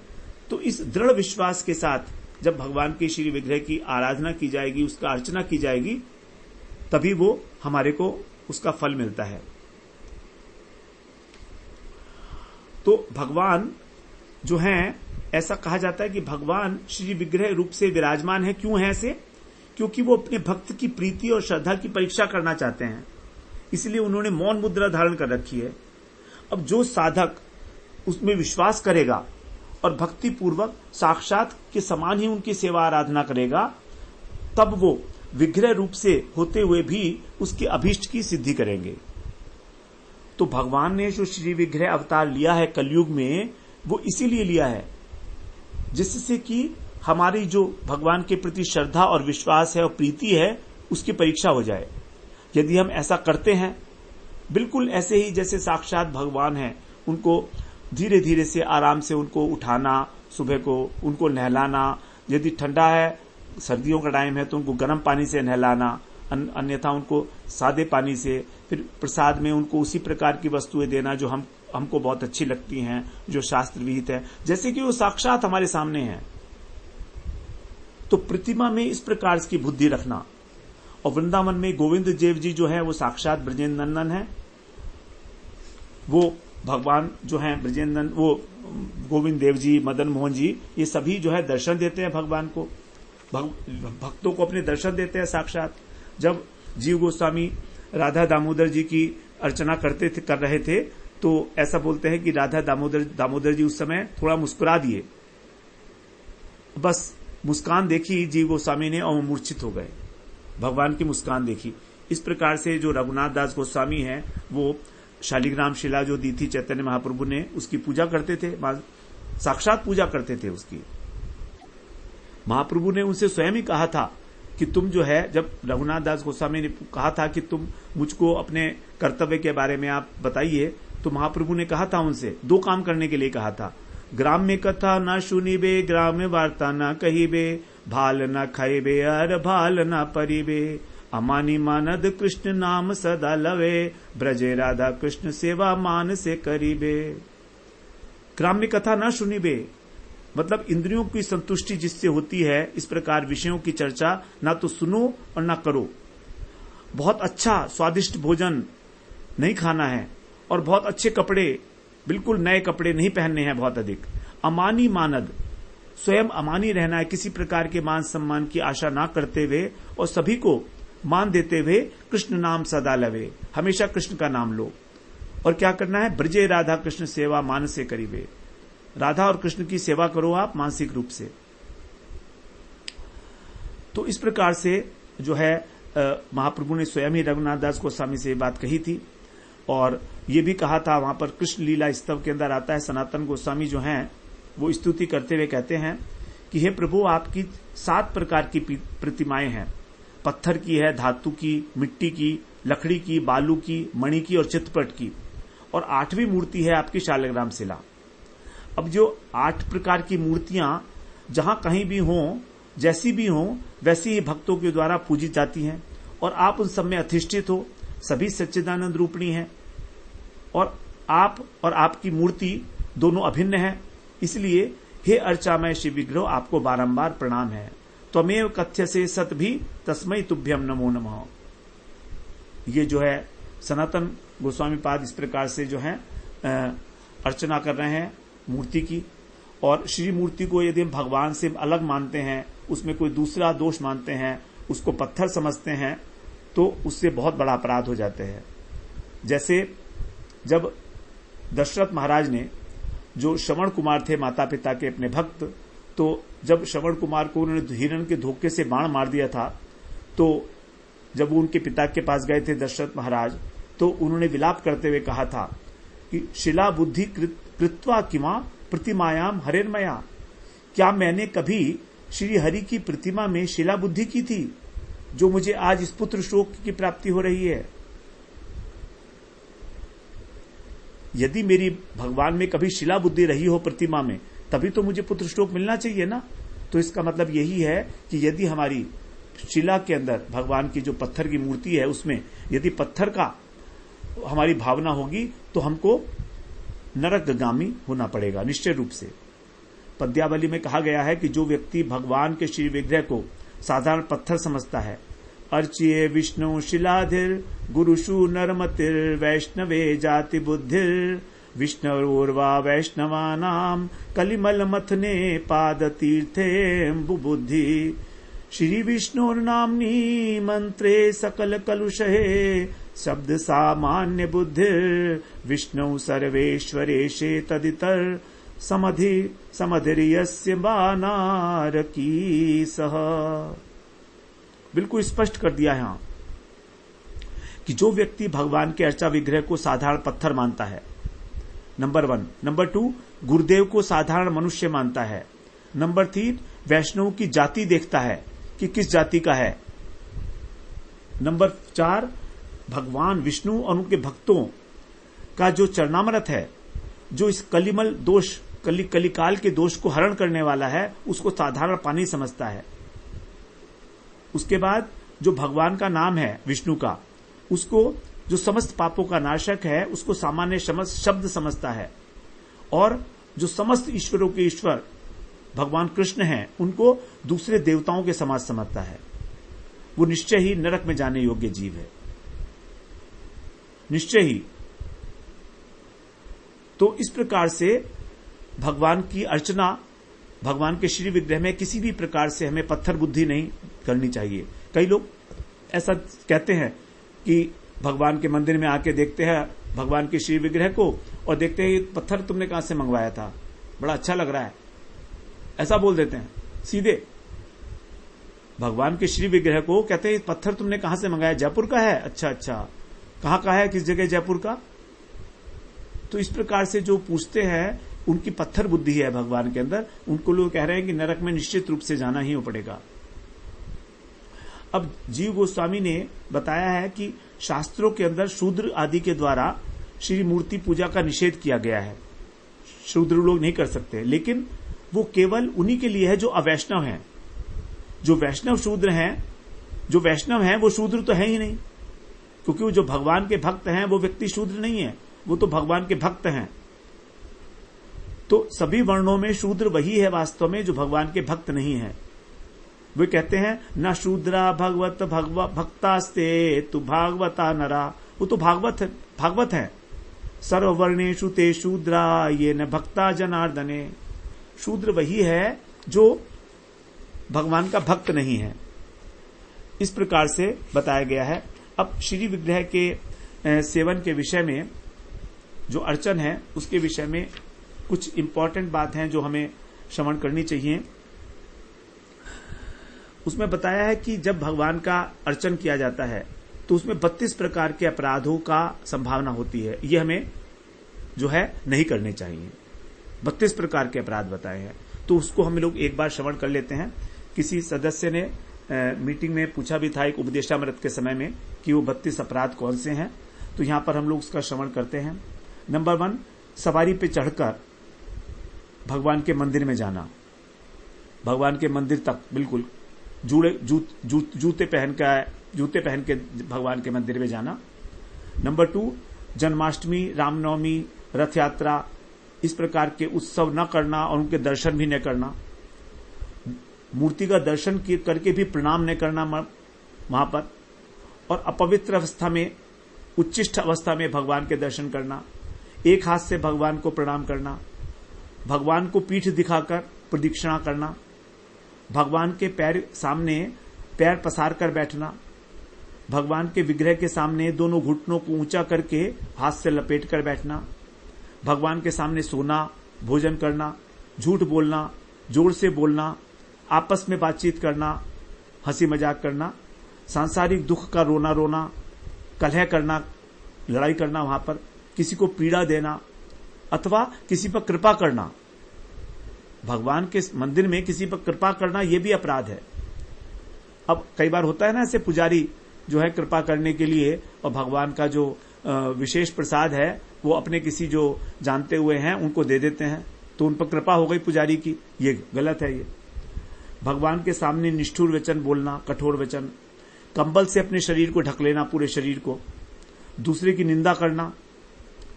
Speaker 1: तो इस दृढ़ विश्वास के साथ जब भगवान के श्री विग्रह की आराधना की जाएगी, उसका अर्चना की जाएगी, तभी वो हमारे को उसका फल मिलता है। तो भगवान जो हैं, ऐसा कहा जाता है कि भगवान श्री विग्रह रूप से विराजमान है। क्यों है ऐसे? क्योंकि वो अपने भक्त की प्रीति और श्रद्धा की परीक्षा करना चाहते हैं, इसलिए उन्होंने मौन मुद्रा धारण कर रखी है। अब जो साधक उसमें विश्वास करेगा और भक्ति पूर्वक साक्षात के समान ही उनकी सेवा आराधना करेगा, तब वो विग्रह रूप से होते हुए भी उसके अभीष्ट की सिद्धि करेंगे। तो भगवान ने जो श्री विग्रह अवतार लिया है कलयुग में, वो इसीलिए लिया है जिससे कि हमारी जो भगवान के प्रति श्रद्धा और विश्वास है और प्रीति है, उसकी परीक्षा हो जाए। यदि हम ऐसा करते हैं, बिल्कुल ऐसे ही जैसे साक्षात भगवान है, उनको धीरे धीरे से आराम से उनको उठाना, सुबह को उनको नहलाना, यदि ठंडा है सर्दियों का टाइम है तो उनको गर्म पानी से नहलाना, अन्यथा उनको सादे पानी से, फिर प्रसाद में उनको उसी प्रकार की वस्तुएं देना जो हमको बहुत अच्छी लगती हैं, जो शास्त्र विहित है, जैसे कि वो साक्षात हमारे सामने हैं। तो प्रतिमा में इस प्रकार की बुद्धि रखना। और वृंदावन में गोविंद देव जी जो है वो साक्षात ब्रजेंद्र नंदन है। वो भगवान जो है ब्रजेंद्र नंदन, वो गोविंद देव जी, मदन मोहन जी, ये सभी जो है दर्शन देते हैं भगवान को, भक्तों को अपने दर्शन देते हैं साक्षात। जब जीव गोस्वामी राधा दामोदर जी की अर्चना कर रहे थे, तो ऐसा बोलते हैं कि राधा दामोदर जी उस समय थोड़ा मुस्कुरा दिए, बस मुस्कान देखी जीव गोस्वामी ने और मूर्छित हो गए, भगवान की मुस्कान देखी। इस प्रकार से जो रघुनाथ दास गोस्वामी हैं, वो शालिग्राम शिला जो दी थी चैतन्य महाप्रभु ने, उसकी पूजा करते थे, साक्षात पूजा करते थे उसकी। महाप्रभु ने उनसे स्वयं ही कहा था कि तुम जो है, जब रघुनाथ दास गोस्वामी ने कहा था कि तुम मुझको अपने कर्तव्य के बारे में आप बताइए, तो महाप्रभु ने कहा था उनसे, दो काम करने के लिए कहा था। ग्राम में कथा न सुनिबे, ग्राम में वार्ता न कहिबे, भाल न खाइबे अर भाल न परिबे, अमानी मानद कृष्ण नाम सदा लवे, ब्रजे राधा कृष्ण सेवा मान से करीबे। ग्राम में कथा न सुनिबे मतलब इंद्रियों की संतुष्टि जिससे होती है, इस प्रकार विषयों की चर्चा ना तो सुनो और ना करो। बहुत अच्छा स्वादिष्ट भोजन नहीं खाना है और बहुत अच्छे कपड़े, बिल्कुल नए कपड़े नहीं पहनने हैं बहुत अधिक। अमानी मानद, स्वयं अमानी रहना है, किसी प्रकार के मान सम्मान की आशा ना करते हुए और सभी को मान देते हुए कृष्ण नाम सदा लवे, हमेशा कृष्ण का नाम लो। और क्या करना है? ब्रजे राधा कृष्ण सेवा मान से करीबे, राधा और कृष्ण की सेवा करो आप मानसिक रूप से। तो इस प्रकार से जो है महाप्रभु ने स्वयं ही रघुनाथ दास गोस्वामी से बात कही थी। और ये भी कहा था, वहां पर कृष्ण लीला स्तव के अंदर आता है, सनातन गोस्वामी जो हैं वो स्तुति करते हुए कहते हैं कि हे प्रभु, आपकी 7 प्रकार की प्रतिमाएं हैं, पत्थर की है, धातु की, मिट्टी की, लकड़ी की, बालू की, मणि की और चित्रपट की, और 8वीं मूर्ति है आपकी शालिग्राम शिला। अब जो 8 प्रकार की मूर्तियां जहां कहीं भी हों, जैसी भी हों, वैसी ही भक्तों के द्वारा पूजी जाती हैं और आप उन सब में अधिष्ठित हो, सभी सच्चिदानंद रूपणी हैं और आप और आपकी मूर्ति दोनों अभिन्न है। इसलिए हे अर्चामय शिव विग्रह, आपको बारंबार प्रणाम है। त्वमेव कथ्यसे सत भी तस्मै तुभ्यम नमो नमः। ये जो है सनातन गोस्वामी पाद इस प्रकार से जो है अर्चना कर रहे हैं मूर्ति की। और श्री मूर्ति को यदि हम भगवान से अलग मानते हैं, उसमें कोई दूसरा दोष मानते हैं, उसको पत्थर समझते हैं, तो उससे बहुत बड़ा अपराध हो जाते हैं। जैसे जब दशरथ महाराज ने, जो श्रवण कुमार थे माता पिता के अपने भक्त, तो जब श्रवण कुमार को उन्होंने हिरण के धोखे से बाण मार दिया था, तो जब वो उनके पिता के पास गए थे दशरथ महाराज, तो उन्होंने विलाप करते हुए कहा था कि शिला बुद्धि कृत्वा किमा प्रतिमायाम हरेन्मया। क्या मैंने कभी श्री हरि की प्रतिमा में शिला बुद्धि की थी, जो मुझे आज इस पुत्र शोक की प्राप्ति हो रही है? यदि मेरी भगवान में कभी शिला बुद्धि रही हो प्रतिमा में, तभी तो मुझे पुत्र शोक मिलना चाहिए ना। तो इसका मतलब यही है कि यदि हमारी शिला के अंदर भगवान की जो पत्थर की मूर्ति है, उसमें यदि पत्थर का हमारी भावना होगी, तो हमको नरकगामी होना पड़ेगा निश्चय रूप से। पद्यावली में कहा गया है कि जो व्यक्ति भगवान के श्री विग्रह को साधारण पत्थर समझता है, अर्चिये विष्णु शिलाधिर गुरुषु नरमतिर वैष्णवे जाति बुद्धिर विष्णुर्वा वैष्णवानाम कलिमल मथने पाद तीर्थे बुद्धि। श्री विष्णुर्नाम्नी मंत्रे सकल कलुषहे शब्द सामान्य बुद्धिर विष्णु सर्वेश्वरेशे तदितर समधिर्यस्य बानार की सह। बिल्कुल स्पष्ट कर दिया यहां कि जो व्यक्ति भगवान के अर्चा विग्रह को साधारण पत्थर मानता है, नंबर 1। नंबर 2, गुरुदेव को साधारण मनुष्य मानता है। नंबर 3, वैष्णव की जाति देखता है कि किस जाति का है। नंबर 4, भगवान विष्णु और उनके भक्तों का जो चरणामृत है, जो इस कलिमल दोष कलिकाल के दोष को हरण करने वाला है, उसको साधारण पानी समझता है। उसके बाद जो भगवान का नाम है विष्णु का, उसको जो समस्त पापों का नाशक है, उसको सामान्य शब्द समझता है। और जो समस्त ईश्वरों के ईश्वर भगवान कृष्ण हैं, उनको दूसरे देवताओं के समान समझता है। वो निश्चय ही नरक में जाने योग्य जीव है, निश्चय ही। तो इस प्रकार से भगवान की अर्चना, भगवान के श्री विग्रह में किसी भी प्रकार से हमें पत्थर बुद्धि नहीं करनी चाहिए। कई लोग ऐसा कहते हैं कि भगवान के मंदिर में आके देखते हैं भगवान के श्री विग्रह को और देखते हैं ये पत्थर तुमने कहां से मंगवाया था, बड़ा अच्छा लग रहा है, ऐसा बोल देते हैं सीधे। भगवान के श्री विग्रह को कहते हैं पत्थर तुमने कहां से मंगाया? जयपुर का है। अच्छा अच्छा, कहां का है, किस जगह जयपुर का? तो इस प्रकार से जो पूछते हैं, उनकी पत्थर बुद्धि है भगवान के अंदर। उनको लोग कह रहे हैं कि नरक में निश्चित रूप से जाना ही पड़ेगा। अब जीव गोस्वामी ने बताया है कि शास्त्रों के अंदर शूद्र आदि के द्वारा श्री मूर्ति पूजा का निषेध किया गया है। शूद्र लोग नहीं कर सकते, लेकिन वो केवल उन्हीं के लिए है जो अवैष्णव हैं। जो वैष्णव शूद्र हैं, जो वैष्णव हैं, वो शूद्र तो है ही नहीं, क्योंकि वो जो भगवान के भक्त हैं वो व्यक्ति शूद्र नहीं है, वो तो भगवान के भक्त हैं। तो सभी वर्णों में शूद्र वही है वास्तव में जो भगवान के भक्त नहीं है। वे कहते हैं न शूद्रा भगवत भक्तास्ते तु भागवता नरा। वो तो भागवत है। सर्ववर्णेषु ते शूद्रा ये न भक्ता जनार्दने। शूद्र वही है जो भगवान का भक्त नहीं है। इस प्रकार से बताया गया है। अब श्री विग्रह के सेवन के विषय में, जो अर्चन है उसके विषय में कुछ इंपॉर्टेंट बात है जो हमें श्रवण करनी चाहिए। उसमें बताया है कि जब भगवान का अर्चन किया जाता है तो उसमें 32 प्रकार के अपराधों का संभावना होती है। ये हमें जो है नहीं करने चाहिए। 32 प्रकार के अपराध बताए हैं, तो उसको हम लोग एक बार श्रवण कर लेते हैं। किसी सदस्य ने मीटिंग में पूछा भी था एक उपदेशामृत के समय में कि वो 32 अपराध कौन से हैं, तो यहां पर हम लोग उसका श्रवण करते हैं। नंबर 1, सवारी पे चढ़कर भगवान के मंदिर में जाना। भगवान के मंदिर तक बिल्कुल जूते पहन के भगवान के मंदिर में जाना। नंबर 2, जन्माष्टमी, रामनवमी, रथ यात्रा, इस प्रकार के उत्सव न करना और उनके दर्शन भी न करना। मूर्ति का दर्शन करके भी प्रणाम न करना वहां पर, और अपवित्र अवस्था में, उच्चिष्ट अवस्था में भगवान के दर्शन करना, एक हाथ से भगवान को प्रणाम करना, भगवान को पीठ दिखाकर प्रदक्षिणा करना, भगवान के पैर सामने पैर पसार कर बैठना, भगवान के विग्रह के सामने दोनों घुटनों को ऊंचा करके हाथ से लपेट कर बैठना, भगवान के सामने सोना, भोजन करना, झूठ बोलना, जोर से बोलना, आपस में बातचीत करना, हंसी मजाक करना, सांसारिक दुख का रोना रोना, कलह करना, लड़ाई करना, वहां पर किसी को पीड़ा देना, अथवा किसी पर कृपा करना। भगवान के मंदिर में किसी पर कृपा करना यह भी अपराध है। अब कई बार होता है ना, ऐसे पुजारी जो है कृपा करने के लिए, और भगवान का जो विशेष प्रसाद है वो अपने किसी जो जानते हुए हैं उनको दे देते हैं, तो उन पर कृपा हो गई पुजारी की, ये गलत है। ये भगवान के सामने निष्ठुर वचन बोलना, कठोर वचन, कंबल से अपने शरीर को ढक लेना, पूरे शरीर को, दूसरे की निंदा करना,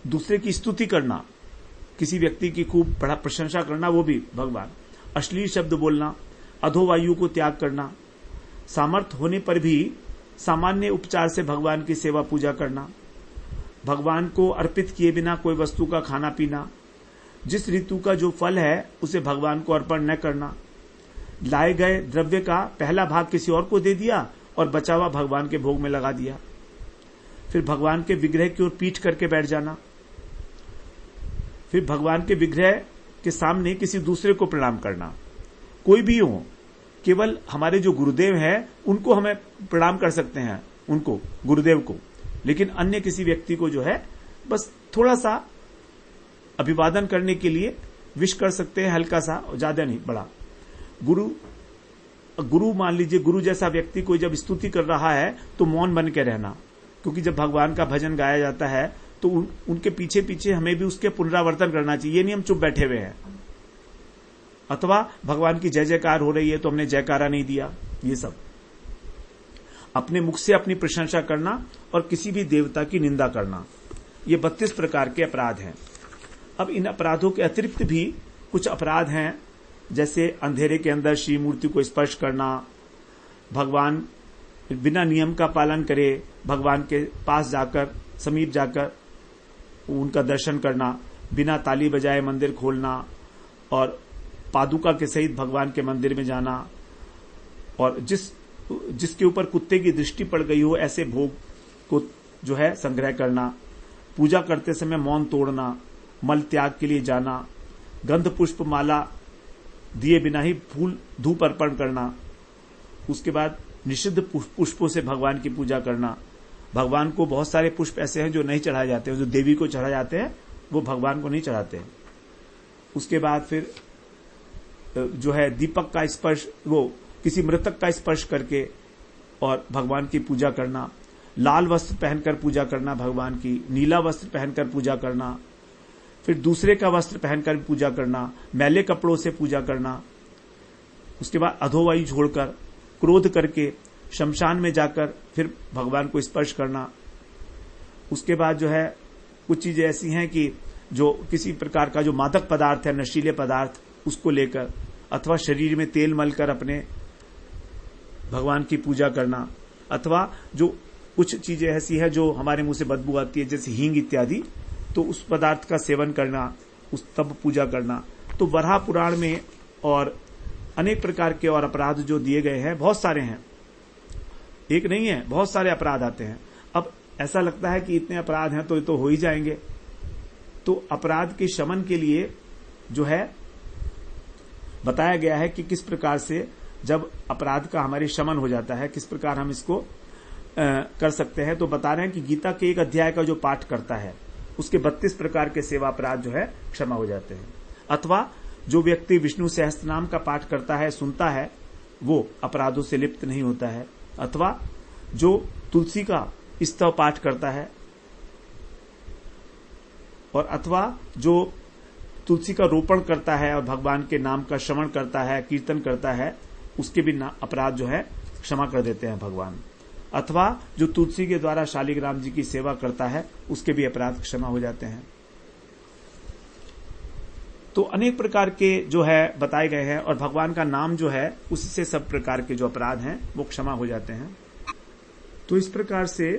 Speaker 1: दूसरे की स्तुति करना, किसी व्यक्ति की खूब बड़ा प्रशंसा करना, वो भी भगवान, अश्लील शब्द बोलना, अधोवायु को त्याग करना, सामर्थ्य होने पर भी सामान्य उपचार से भगवान की सेवा पूजा करना, भगवान को अर्पित किए बिना कोई वस्तु का खाना पीना, जिस ऋतु का जो फल है उसे भगवान को अर्पण न करना, लाए गए द्रव्य का पहला भाग किसी और को दे दिया और बचा हुआ भगवान के भोग में लगा दिया, फिर भगवान के विग्रह की ओर पीठ करके बैठ जाना, फिर भगवान के विग्रह के सामने किसी दूसरे को प्रणाम करना, कोई भी हो, केवल हमारे जो गुरुदेव हैं उनको हमें प्रणाम कर सकते हैं, उनको गुरुदेव को, लेकिन अन्य किसी व्यक्ति को जो है बस थोड़ा सा अभिवादन करने के लिए विश कर सकते हैं, हल्का सा, ज्यादा नहीं, बड़ा। गुरु मान लीजिए, गुरु जैसा व्यक्ति कोई जब स्तुति कर रहा है तो मौन बन के रहना, क्योंकि जब भगवान का भजन गाया जाता है तो उनके पीछे पीछे हमें भी उसके पुनरावर्तन करना चाहिए, ये नहीं हम चुप बैठे हुए हैं। अथवा भगवान की जय जयकार हो रही है तो हमने जयकारा नहीं दिया, ये सब अपने मुख से अपनी प्रशंसा करना और किसी भी देवता की निंदा करना, ये 32 प्रकार के अपराध हैं। अब इन अपराधों के अतिरिक्त भी कुछ अपराध हैं, जैसे अंधेरे के अंदर श्री मूर्ति को स्पर्श करना, भगवान बिना नियम का पालन करे भगवान के पास जाकर, समीप जाकर उनका दर्शन करना, बिना ताली बजाए मंदिर खोलना, और पादुका के सहित भगवान के मंदिर में जाना, और जिसके ऊपर कुत्ते की दृष्टि पड़ गई हो ऐसे भोग को जो है संग्रह करना, पूजा करते समय मौन तोड़ना, मल त्याग के लिए जाना, गंध पुष्प माला दिए बिना ही फूल धूप अर्पण करना, उसके बाद निषिद्ध पुष्पों से भगवान की पूजा करना। भगवान को बहुत सारे पुष्प ऐसे हैं जो नहीं चढ़ाए जाते हैं, जो देवी को चढ़ाए जाते हैं वो भगवान को नहीं चढ़ाते हैं। उसके बाद फिर जो है दीपक का स्पर्श, वो किसी मृतक का स्पर्श करके और भगवान की पूजा करना, लाल वस्त्र पहनकर पूजा करना भगवान की, नीला वस्त्र पहनकर पूजा करना, फिर दूसरे का वस्त्र पहनकर पूजा करना, मैले कपड़ों से पूजा करना, उसके बाद अधोवायु छोड़कर, क्रोध करके शमशान में जाकर फिर भगवान को स्पर्श करना। उसके बाद जो है कुछ चीजें ऐसी हैं कि जो किसी प्रकार का जो मादक पदार्थ है, नशीले पदार्थ, उसको लेकर अथवा शरीर में तेल मलकर अपने भगवान की पूजा करना, अथवा जो कुछ चीजें ऐसी है जो हमारे मुंह से बदबू आती है, जैसे हींग इत्यादि, तो उस पदार्थ का सेवन करना, उस तब पूजा करना। तो वराह पुराण में और अनेक प्रकार के और अपराध जो दिए गए हैं, बहुत सारे हैं, एक नहीं है, बहुत सारे अपराध आते हैं। अब ऐसा लगता है कि इतने अपराध हैं तो ये तो हो ही जाएंगे। तो अपराध के शमन के लिए जो है बताया गया है कि किस प्रकार से जब अपराध का हमारे शमन हो जाता है, किस प्रकार हम इसको कर सकते हैं। तो बता रहे हैं कि गीता के एक अध्याय का जो पाठ करता है उसके 32 प्रकार के सेवा अपराध जो है क्षमा हो जाते हैं। अथवा जो व्यक्ति विष्णु सहस्त्रनाम का पाठ करता है, सुनता है, वो अपराधों से लिप्त नहीं होता है। अथवा जो तुलसी का स्तव पाठ करता है, और अथवा जो तुलसी का रोपण करता है और भगवान के नाम का श्रवण करता है, कीर्तन करता है, उसके भी अपराध जो है क्षमा कर देते हैं भगवान। अथवा जो तुलसी के द्वारा शालिग्राम जी की सेवा करता है, उसके भी अपराध क्षमा हो जाते हैं। तो अनेक प्रकार के जो है बताए गए हैं, और भगवान का नाम जो है उससे सब प्रकार के जो अपराध हैं वो क्षमा हो जाते हैं। तो इस प्रकार से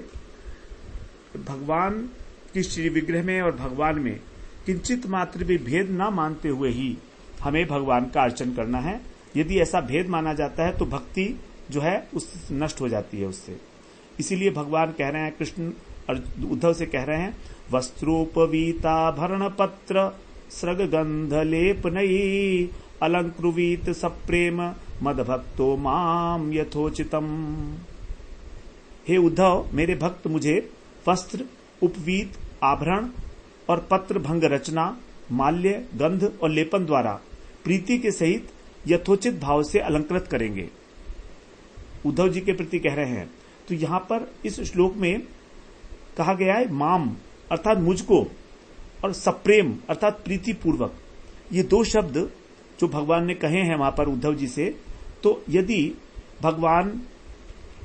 Speaker 1: भगवान की श्री विग्रह में और भगवान में किंचित मात्र भी भेद ना मानते हुए ही हमें भगवान का अर्चन करना है। यदि ऐसा भेद माना जाता है तो भक्ति जो है उससे नष्ट हो जाती है उससे। इसीलिए भगवान कह रहे हैं, कृष्ण और उद्धव से कह रहे हैं, वस्त्रोपवीताभरण पत्र स्रग गंध लेपनयी अलंकृवीत सप्रेम मदभक्तो माम यथोचितम। हे उद्धव, मेरे भक्त मुझे वस्त्र, उपवीत, आभरण और पत्र भंग रचना, माल्य, गंध और लेपन द्वारा प्रीति के सहित यथोचित भाव से अलंकृत करेंगे। उद्धव जी के प्रति कह रहे हैं। तो यहां पर इस श्लोक में कहा गया है माम अर्थात मुझको, और सप्रेम अर्थात प्रीति पूर्वक। ये दो शब्द जो भगवान ने कहे हैं वहां पर उद्धव जी से, तो यदि भगवान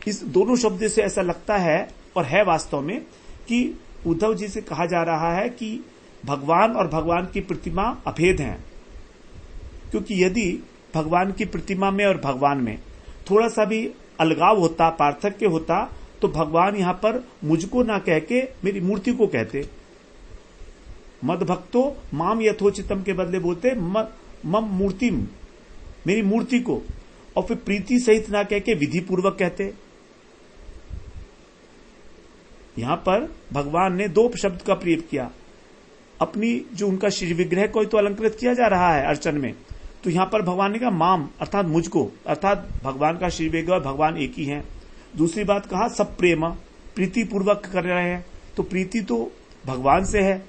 Speaker 1: इस दोनों शब्द से ऐसा लगता है और है वास्तव में कि उद्धव जी से कहा जा रहा है कि भगवान और भगवान की प्रतिमा अभेद हैं। क्योंकि यदि भगवान की प्रतिमा में और भगवान में थोड़ा सा भी अलगाव होता, पार्थक्य होता, तो भगवान यहां पर मुझको ना कह के मेरी मूर्ति को कहते। मद भक्तो माम यथोचितम के बदले बोलते मम मूर्तिम, मेरी मूर्ति को, और फिर प्रीति सहित ना कह के विधि पूर्वक कहते। यहां पर भगवान ने दो शब्द का प्रयोग किया। अपनी जो उनका श्री विग्रह को तो अलंकृत किया जा रहा है अर्चन में, तो यहां पर भगवान ने कहा माम अर्थात मुझको, अर्थात भगवान का श्री विग्रह और भगवान एक ही हैं। दूसरी बात कहा सब प्रेम, प्रीति पूर्वक कर रहे हैं, तो प्रीति तो भगवान से है।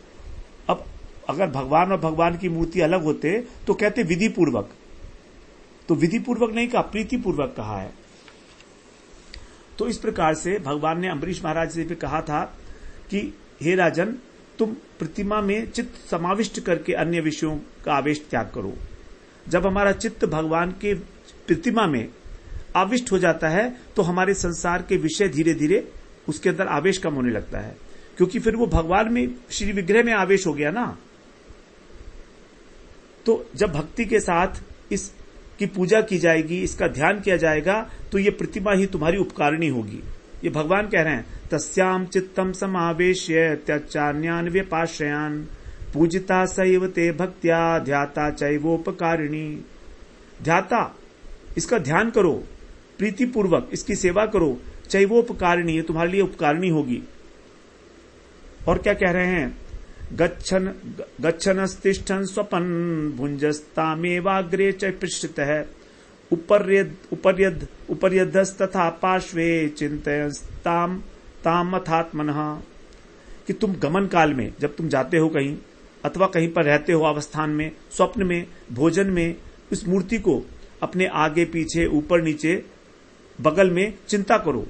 Speaker 1: अब अगर भगवान और भगवान की मूर्ति अलग होते तो कहते विधि पूर्वक, तो विधि पूर्वक नहीं कहा, प्रीति पूर्वक कहा है। तो इस प्रकार से भगवान ने अम्बरीश महाराज से भी कहा था कि हे राजन, तुम प्रतिमा में चित्त समाविष्ट करके अन्य विषयों का आवेश त्याग करो। जब हमारा चित्त भगवान के प्रतिमा में आविष्ट हो जाता है तो हमारे संसार के विषय धीरे धीरे उसके अंदर आवेश कम होने लगता है, क्योंकि फिर वो भगवान में श्री विग्रह में आवेश हो गया ना। तो जब भक्ति के साथ इस की पूजा की जाएगी, इसका ध्यान किया जाएगा, तो ये प्रतिमा ही तुम्हारी उपकारिणी होगी। ये भगवान कह रहे हैं, तस्याम चित्तम समावेश्य त्याचान्यान व्यपाश्रयान पूजिता सैव ते भक्त्या ध्याता चैवोपकारिणी। ध्याता, इसका ध्यान करो, प्रीति पूर्वक इसकी सेवा करो, चैवोपकारिणी, ये तुम्हारे लिए उपकारिणी होगी। और क्या कह रहे हैं, गच्छनस्तिष्ठन् स्वपन भुंजस्तामेवाग्रे च पृष्ठतः उपर्यधस्तथा पार्श्वे चिंतयस्ताम तामथात्मनः। कि तुम गमन काल में जब तुम जाते हो कहीं अथवा कहीं पर रहते हो अवस्थान में, स्वप्न में, भोजन में, इस मूर्ति को अपने आगे पीछे ऊपर नीचे बगल में चिंता करो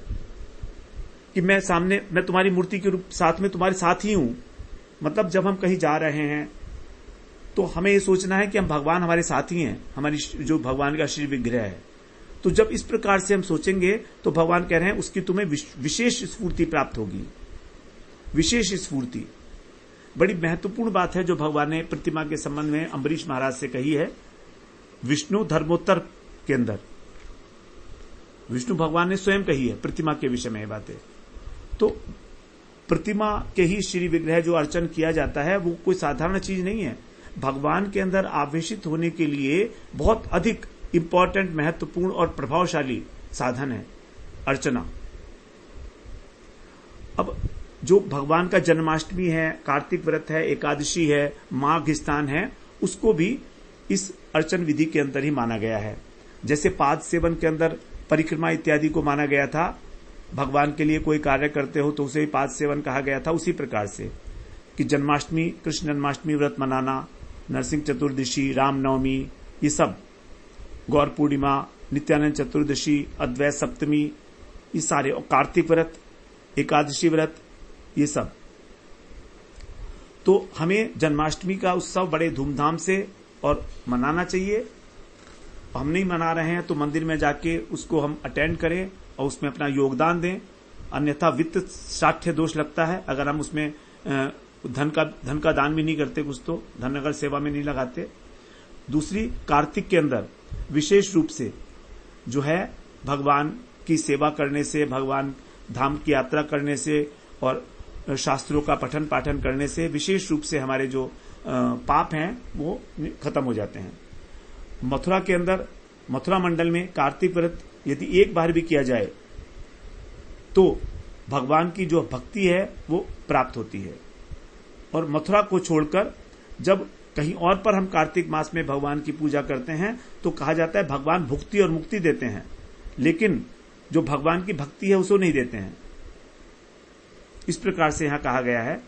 Speaker 1: कि मैं सामने, मैं तुम्हारी मूर्ति के रूप साथ में तुम्हारे साथ ही हूं। मतलब जब हम कहीं जा रहे हैं तो हमें ये सोचना है कि हम भगवान हमारे साथ ही हैं, हमारी जो भगवान का श्री विग्रह है। तो जब इस प्रकार से हम सोचेंगे तो भगवान कह रहे हैं उसकी तुम्हें विशेष स्फूर्ति प्राप्त होगी। विशेष स्फूर्ति बड़ी महत्वपूर्ण बात है जो भगवान ने प्रतिमा के संबंध में अम्बरीश महाराज से कही है। विष्णु धर्मोत्तर के अंदर विष्णु भगवान ने स्वयं कही है प्रतिमा के विषय में ये बातें। तो प्रतिमा के ही श्री विग्रह जो अर्चन किया जाता है वो कोई साधारण चीज नहीं है। भगवान के अंदर आवेशित होने के लिए बहुत अधिक इंपॉर्टेंट, महत्वपूर्ण और प्रभावशाली साधन है अर्चना। अब जो भगवान का जन्माष्टमी है, कार्तिक व्रत है, एकादशी है, माघ स्नान है, उसको भी इस अर्चन विधि के अंदर ही माना गया है। जैसे पाद सेवन के अंदर परिक्रमा इत्यादि को माना गया था, भगवान के लिए कोई कार्य करते हो तो उसे ही पाद सेवन कहा गया था। उसी प्रकार से कि जन्माष्टमी, कृष्ण जन्माष्टमी व्रत मनाना, नरसिंह चतुर्दशी, रामनवमी, ये सब, गौर पूर्णिमा, नित्यानंद चतुर्दशी, अद्वैत सप्तमी, ये सारे, और कार्तिक व्रत, एकादशी व्रत, ये सब। तो हमें जन्माष्टमी का उत्सव बड़े धूमधाम से और मनाना चाहिए। हम नहीं मना रहे हैं तो मंदिर में जाके उसको हम अटेंड करें और उसमें अपना योगदान दें। अन्यथा वित्त साठ्य दोष लगता है अगर हम उसमें धन का दान भी नहीं करते, कुछ तो धन अगर सेवा में नहीं लगाते। दूसरी कार्तिक के अंदर विशेष रूप से जो है भगवान की सेवा करने से, भगवान धाम की यात्रा करने से और शास्त्रों का पठन पाठन करने से विशेष रूप से हमारे जो पाप हैं वो खत्म हो जाते हैं। मथुरा के अंदर, मथुरा मंडल में कार्तिक व्रत यदि एक बार भी किया जाए तो भगवान की जो भक्ति है वो प्राप्त होती है। और मथुरा को छोड़कर जब कहीं और पर हम कार्तिक मास में भगवान की पूजा करते हैं तो कहा जाता है भगवान भुक्ति और मुक्ति देते हैं, लेकिन जो भगवान की भक्ति है उसको नहीं देते हैं। इस प्रकार से यहां कहा गया है,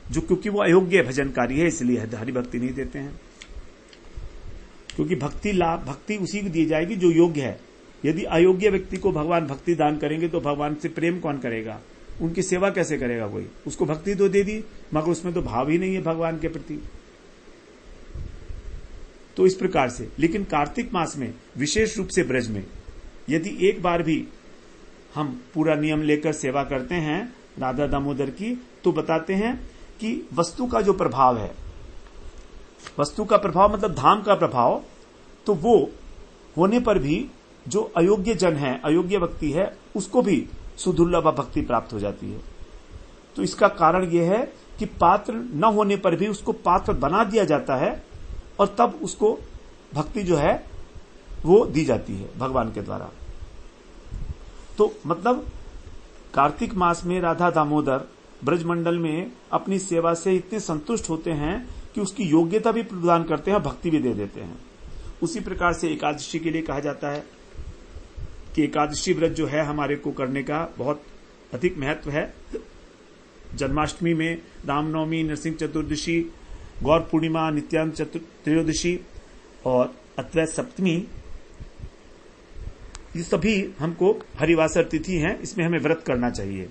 Speaker 1: जो क्योंकि वो अयोग्य भजनकारी है इसलिए हरि भक्ति नहीं देते हैं। क्योंकि भक्ति उसी को दी जाएगी जो योग्य है। यदि अयोग्य व्यक्ति को भगवान भक्ति दान करेंगे तो भगवान से प्रेम कौन करेगा, उनकी सेवा कैसे करेगा कोई। उसको भक्ति तो दे दी मगर उसमें तो भाव ही नहीं है भगवान के प्रति। तो इस प्रकार से, लेकिन कार्तिक मास में विशेष रूप से ब्रज में यदि एक बार भी हम पूरा नियम लेकर सेवा करते हैं राधा दामोदर की, तो बताते हैं कि वस्तु का जो प्रभाव है, वस्तु का प्रभाव मतलब धाम का प्रभाव, तो वो होने पर भी जो अयोग्य जन है, अयोग्य व्यक्ति है, उसको भी सुदुर्लभ भक्ति प्राप्त हो जाती है। तो इसका कारण यह है कि पात्र न होने पर भी उसको पात्र बना दिया जाता है और तब उसको भक्ति जो है वो दी जाती है भगवान के द्वारा। तो मतलब कार्तिक मास में राधा दामोदर ब्रजमंडल में अपनी सेवा से इतने संतुष्ट होते हैं कि उसकी योग्यता भी प्रदान करते हैं, भक्ति भी दे देते हैं। उसी प्रकार से एकादशी के लिए कहा जाता है कि एकादशी व्रत जो है हमारे को करने का बहुत अधिक महत्व है। जन्माष्टमी में, रामनवमी, नरसिंह चतुर्दशी, गौर पूर्णिमा, नित्यानंद त्रयोदशी और अद्वैत सप्तमी, ये सभी हमको हरिवासर तिथि हैं, इसमें हमें व्रत करना चाहिए।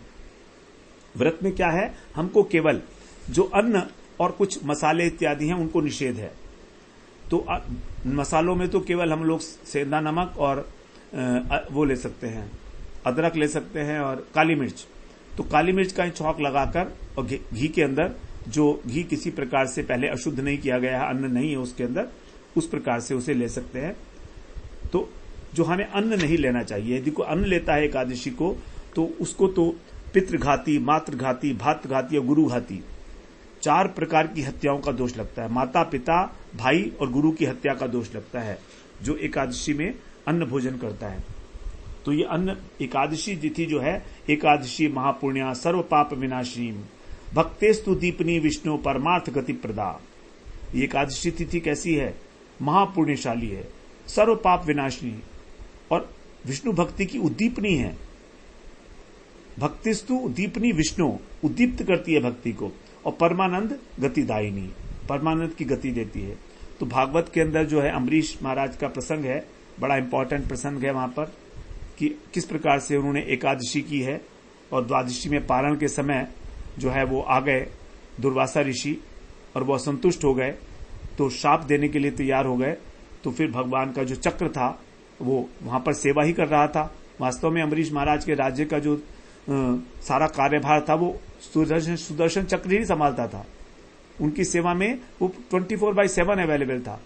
Speaker 1: व्रत में क्या है, हमको केवल जो अन्न और कुछ मसाले इत्यादि हैं उनको निषेध है। तो मसालों में तो केवल हम लोग सेंधा नमक और वो ले सकते हैं, अदरक ले सकते हैं और काली मिर्च। तो काली मिर्च का छौंक लगाकर और घी के अंदर, जो घी किसी प्रकार से पहले अशुद्ध नहीं किया गया है, अन्न नहीं है उसके अंदर, उस प्रकार से उसे ले सकते हैं। तो जो हमें अन्न नहीं लेना चाहिए, यदि कोई अन्न लेता है एकादशी को तो उसको तो पितृघाती, मातृघाती, भातघाती और गुरुघाती 4 प्रकार की हत्याओं का दोष लगता है। माता, पिता, भाई और गुरु की हत्या का दोष लगता है जो एकादशी में अन्न भोजन करता है। तो ये अन्न एकादशी तिथि जो है, एकादशी महापुण्या सर्व पाप विनाशिनी भक्तेस्तु दीपनी विष्णु परमार्थ गति प्रदा। ये एकादशी तिथि कैसी है, महापुण्यशाली है, सर्व पाप विनाशिनी और विष्णु भक्ति की उद्दीपनी है। भक्तिस्तु उद्दीपनी विष्णु, उद्दीप्त करती है भक्ति को, और परमानंद गतिदायिनी, परमानंद की गति देती है। तो भागवत के अंदर जो है अम्बरीश महाराज का प्रसंग है, बड़ा इंपॉर्टेंट प्रसंग है वहां पर, कि किस प्रकार से उन्होंने एकादशी की है और द्वादशी में पारण के समय जो है वो आ गए दुर्वासा ऋषि और वो असंतुष्ट हो गए, तो शाप देने के लिए तैयार हो गए। तो फिर भगवान का जो चक्र था वो वहां पर सेवा ही कर रहा था। वास्तव में अम्बरीश महाराज के राज्य का जो सारा कार्यभार था वो सुदर्शन चक्र ही संभालता था। उनकी सेवा में वो 24/7 अवेलेबल था।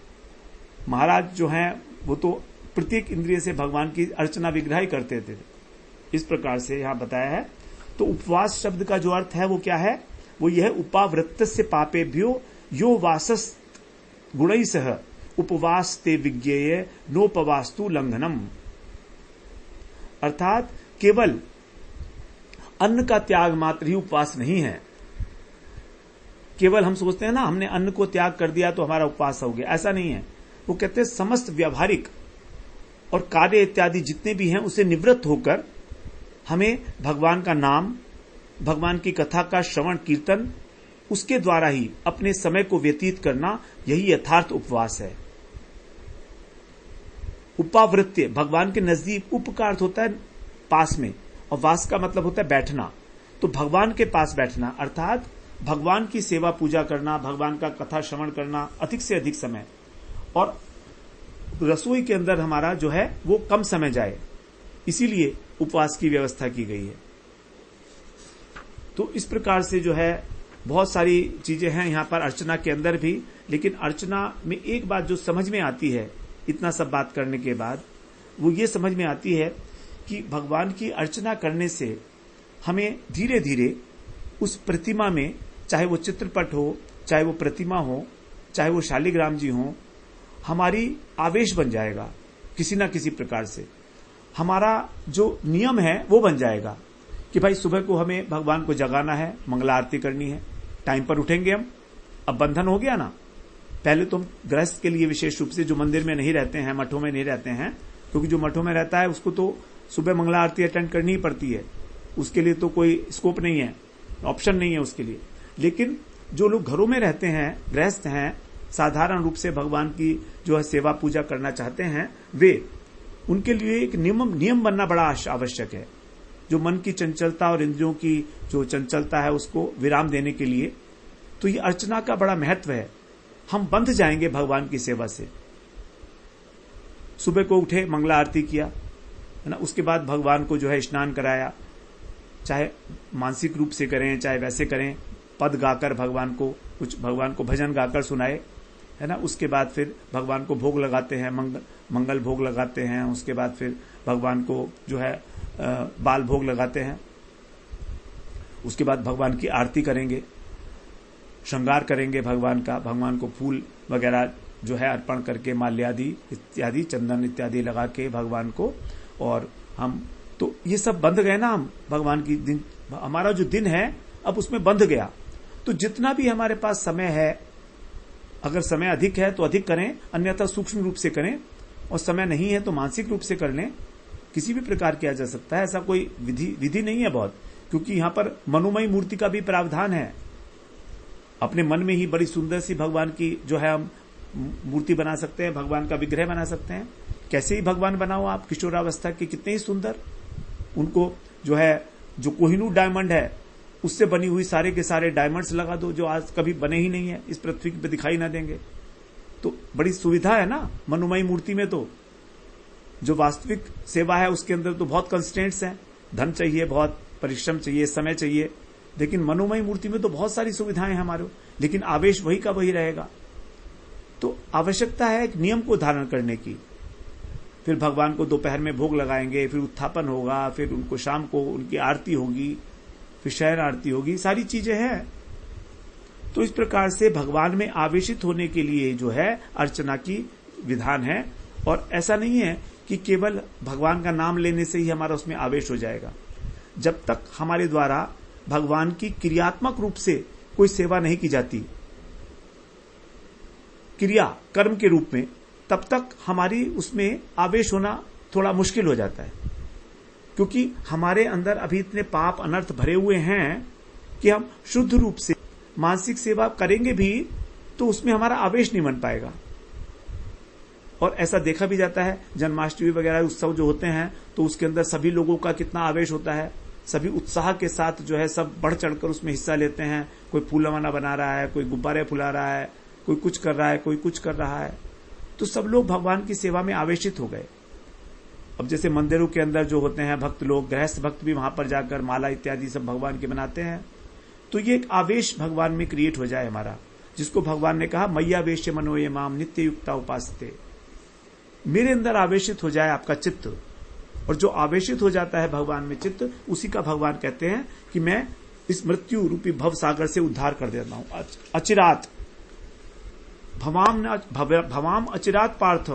Speaker 1: महाराज जो हैं वो तो प्रत्येक इंद्रिय से भगवान की अर्चना विग्रह ही करते थे। इस प्रकार से यहां बताया है। तो उपवास शब्द का जो अर्थ है वो क्या है, वो यह उपावृत्तस्य पापेभ्यो यो वासस् गुणैः सह उपवास ते विज्ञेय नोपवास्तु लंघनम। अर्थात केवल अन्न का त्याग मात्र ही उपवास नहीं है। केवल हम सोचते हैं ना हमने अन्न को त्याग कर दिया तो हमारा उपवास हो गया, ऐसा नहीं है। वो कहते हैं समस्त व्यावहारिक और कार्य इत्यादि जितने भी हैं उसे निवृत्त होकर हमें भगवान का नाम, भगवान की कथा का श्रवण कीर्तन, उसके द्वारा ही अपने समय को व्यतीत करना, यही यथार्थ उपवास है। उपावृत्य, भगवान के नजदीक, उप का अर्थ होता है पास में और वास का मतलब होता है बैठना। तो भगवान के पास बैठना अर्थात भगवान की सेवा पूजा करना, भगवान का कथा श्रवण करना अधिक से अधिक समय, और रसोई के अंदर हमारा जो है वो कम समय जाए, इसीलिए उपवास की व्यवस्था की गई है। तो इस प्रकार से जो है बहुत सारी चीजें हैं यहाँ पर अर्चना के अंदर भी, लेकिन अर्चना में एक बात जो समझ में आती है इतना सब बात करने के बाद, वो ये समझ में आती है कि भगवान की अर्चना करने से हमें धीरे धीरे उस प्रतिमा में, चाहे वो चित्रपट हो, चाहे वो प्रतिमा हो, चाहे वो शालिग्राम जी हो, हमारी आवेश बन जाएगा किसी ना किसी प्रकार से। हमारा जो नियम है वो बन जाएगा कि भाई सुबह को हमें भगवान को जगाना है, मंगला आरती करनी है, टाइम पर उठेंगे हम। अब बंधन हो गया ना। पहले तो हम गृहस्थ के लिए विशेष रूप से जो मंदिर में नहीं रहते हैं, मठों में नहीं रहते हैं, क्योंकि जो मठों में रहता है उसको तो सुबह मंगला आरती अटेंड करनी ही पड़ती है, उसके लिए तो कोई स्कोप नहीं है, ऑप्शन नहीं है उसके लिए। लेकिन जो लोग घरों में रहते हैं, गृहस्थ हैं, साधारण रूप से भगवान की जो है सेवा पूजा करना चाहते हैं, वे उनके लिए एक नियम बनना बड़ा आवश्यक है, जो मन की चंचलता और इंद्रियों की जो चंचलता है उसको विराम देने के लिए। तो ये अर्चना का बड़ा महत्व है। हम बंध जाएंगे भगवान की सेवा से। सुबह को उठे, मंगला आरती किया, है ना, उसके बाद भगवान को जो है स्नान कराया, चाहे मानसिक रूप से करें चाहे वैसे करें, पद गाकर भगवान को भजन गाकर सुनाए, है ना। उसके बाद फिर भगवान को भोग लगाते हैं, मंगल भोग लगाते हैं। उसके बाद फिर भगवान को जो है बाल भोग लगाते हैं। उसके बाद भगवान की आरती करेंगे, श्रृंगार करेंगे भगवान का, भगवान को फूल वगैरह जो है अर्पण करके, माल्यादि इत्यादि, चंदन इत्यादि लगा के भगवान को, और हम तो ये सब बंध गए ना। हम भगवान की दिन, हमारा जो दिन है अब उसमें बंध गया। तो जितना भी हमारे पास समय है, अगर समय अधिक है तो अधिक करें, अन्यथा सूक्ष्म रूप से करें, और समय नहीं है तो मानसिक रूप से कर लें। किसी भी प्रकार किया जा सकता है, ऐसा कोई विधि नहीं है बहुत, क्योंकि यहां पर मनोमयी मूर्ति का भी प्रावधान है। अपने मन में ही बड़ी सुंदर सी भगवान की जो है हम मूर्ति बना सकते हैं, भगवान का विग्रह बना सकते हैं। कैसे ही भगवान बनाओ आप, किशोरावस्था के कितने ही सुंदर, उनको जो है जो कोहिनूर डायमंड है उससे बनी हुई सारे के सारे डायमंड्स लगा दो, जो आज कभी बने ही नहीं है, इस पृथ्वी पे दिखाई ना देंगे। तो बड़ी सुविधा है ना मनोमयी मूर्ति में। तो जो वास्तविक सेवा है उसके अंदर तो बहुत कंस्टेंट्स हैं, धन चाहिए, बहुत परिश्रम चाहिए, समय चाहिए, लेकिन मनोमयी मूर्ति में तो बहुत सारी सुविधाएं हमारे, लेकिन आवेश वही का वही रहेगा। तो आवश्यकता है एक नियम को धारण करने की। फिर भगवान को दोपहर में भोग लगाएंगे, फिर उत्थापन होगा, फिर उनको शाम को उनकी आरती होगी, फिर शयन आरती होगी, सारी चीजें हैं। तो इस प्रकार से भगवान में आवेशित होने के लिए जो है अर्चना की विधान है। और ऐसा नहीं है कि केवल भगवान का नाम लेने से ही हमारा उसमें आवेश हो जाएगा। जब तक हमारे द्वारा भगवान की क्रियात्मक रूप से कोई सेवा नहीं की जाती, क्रिया कर्म के रूप में, तब तक हमारी उसमें आवेश होना थोड़ा मुश्किल हो जाता है, क्योंकि हमारे अंदर अभी इतने पाप अनर्थ भरे हुए हैं कि हम शुद्ध रूप से मानसिक सेवा करेंगे भी तो उसमें हमारा आवेश नहीं बन पाएगा। और ऐसा देखा भी जाता है, जन्माष्टमी वगैरह उत्सव जो होते हैं तो उसके अंदर सभी लोगों का कितना आवेश होता है, सभी उत्साह के साथ जो है सब बढ़ चढ़कर उसमें हिस्सा लेते हैं। कोई फूलवाना बना रहा है, कोई गुब्बारे फुला रहा है, कोई कुछ कर रहा है, कोई कुछ कर रहा है। तो सब लोग भगवान की सेवा में आवेशित हो गए। अब जैसे मंदिरों के अंदर जो होते हैं भक्त लोग, गृहस्थ भक्त भी वहां पर जाकर माला इत्यादि सब भगवान के बनाते हैं। तो ये एक आवेश भगवान में क्रिएट हो जाए हमारा, जिसको भगवान ने कहा मय्यावेश्य मनोये माम नित्य युक्ता उपासते। मेरे अंदर आवेशित हो जाए आपका चित्त, और जो आवेशित हो जाता है भगवान में चित्त, उसी का भगवान कहते हैं कि मैं इस मृत्यु रूपी भव सागर से उद्धार कर देता हूं। अचिरात भवाम अचिरात पार्थ,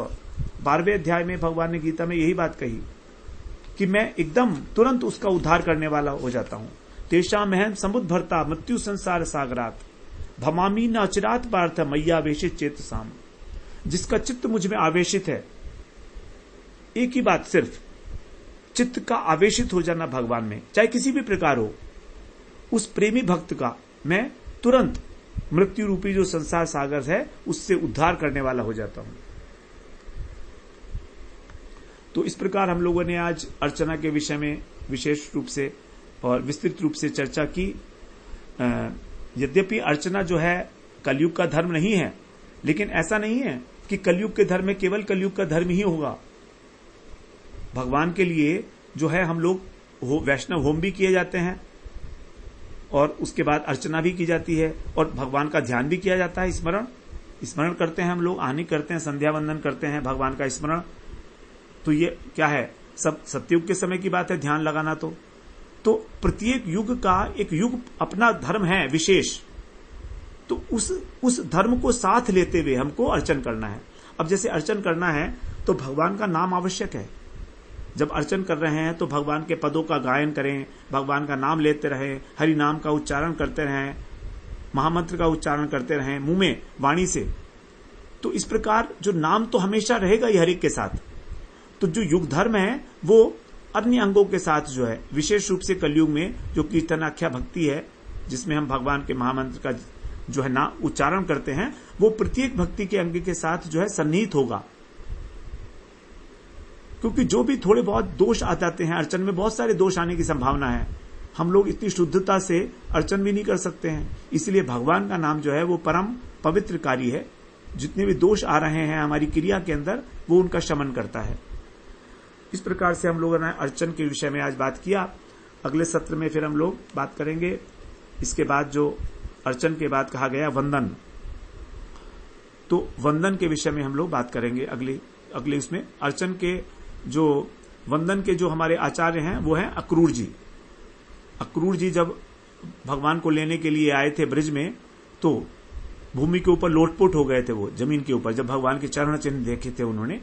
Speaker 1: 12वें अध्याय में भगवान ने गीता में यही बात कही कि मैं एकदम तुरंत उसका उद्धार करने वाला हो जाता हूं। तेषाम महम समुद्भरता मृत्यु संसार सागरात भवामी न अचिरात पार्थ मय्यावेशित चेतसाम। जिसका चित्त मुझ में आवेशित है, एक ही बात सिर्फ, चित्त का आवेशित हो जाना भगवान में, चाहे किसी भी प्रकार हो, उस प्रेमी भक्त का मैं तुरंत मृत्यु रूपी जो संसार सागर है उससे उद्धार करने वाला हो जाता हूं। तो इस प्रकार हम लोगों ने आज अर्चना के विषय में विशेष रूप से और विस्तृत रूप से चर्चा की। यद्यपि अर्चना जो है कलयुग का धर्म नहीं है, लेकिन ऐसा नहीं है कि कलयुग के धर्म में केवल कलयुग का धर्म ही होगा। भगवान के लिए जो है हम लोग वैष्णव होम भी किए जाते हैं, और उसके बाद अर्चना भी की जाती है और भगवान का ध्यान भी किया जाता है, स्मरण करते हैं हम लोग, आनी करते हैं, संध्या वंदन करते हैं, भगवान का स्मरण। तो ये क्या है, सब सत्युग के समय की बात है, ध्यान लगाना। तो प्रत्येक युग का एक युग अपना धर्म है विशेष, तो उस धर्म को साथ लेते हुए हमको अर्चन करना है। अब जैसे अर्चन करना है तो भगवान का नाम आवश्यक है। जब अर्चन कर रहे हैं तो भगवान के पदों का गायन करें, भगवान का नाम लेते रहें, हरि नाम का उच्चारण करते रहें, महामंत्र का उच्चारण करते रहें मुंह में, वाणी से। तो इस प्रकार जो नाम तो हमेशा रहेगा ही हर एक के साथ। तो जो युग धर्म है वो अन्य अंगों के साथ जो है, विशेष रूप से कलयुग में जो कीर्तनाख्या भक्ति है, जिसमें हम भगवान के महामंत्र का जो है ना उच्चारण करते हैं, वो प्रत्येक भक्ति के अंग के साथ जो है सन्निहित होगा। क्योंकि जो भी थोड़े बहुत दोष आ जाते हैं अर्चन में, बहुत सारे दोष आने की संभावना है, हम लोग इतनी शुद्धता से अर्चन भी नहीं कर सकते हैं। इसलिए भगवान का नाम जो है वो परम पवित्र कार्य है। जितने भी दोष आ रहे हैं हमारी क्रिया के अंदर, वो उनका शमन करता है। इस प्रकार से हम लोगों ने अर्चन के विषय में आज बात किया। अगले सत्र में फिर हम लोग बात करेंगे इसके बाद जो अर्चन के बाद कहा गया वंदन, तो वंदन के विषय में हम लोग बात करेंगे अगले इसमें। अर्चन के जो वंदन के जो हमारे आचार्य हैं वो हैं अक्रूर जी। अक्रूर जी जब भगवान को लेने के लिए आए थे ब्रज में, तो भूमि के ऊपर लोटपोट हो गए थे वो जमीन के ऊपर, जब भगवान के चरण चिन्ह देखे थे उन्होंने।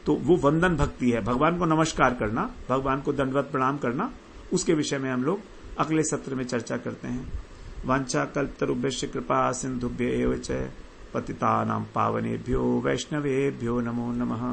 Speaker 1: तो वो वंदन भक्ति है, भगवान को नमस्कार करना, भगवान को दंडवत प्रणाम करना। उसके विषय में हम लोग अगले सत्र में चर्चा करते हैं। वांछा कल्पतरुभ्यश्च कृपा सिंधुभ्य एव च पतितानां पावनेभ्यो वैष्णवेभ्यो नमो नमः।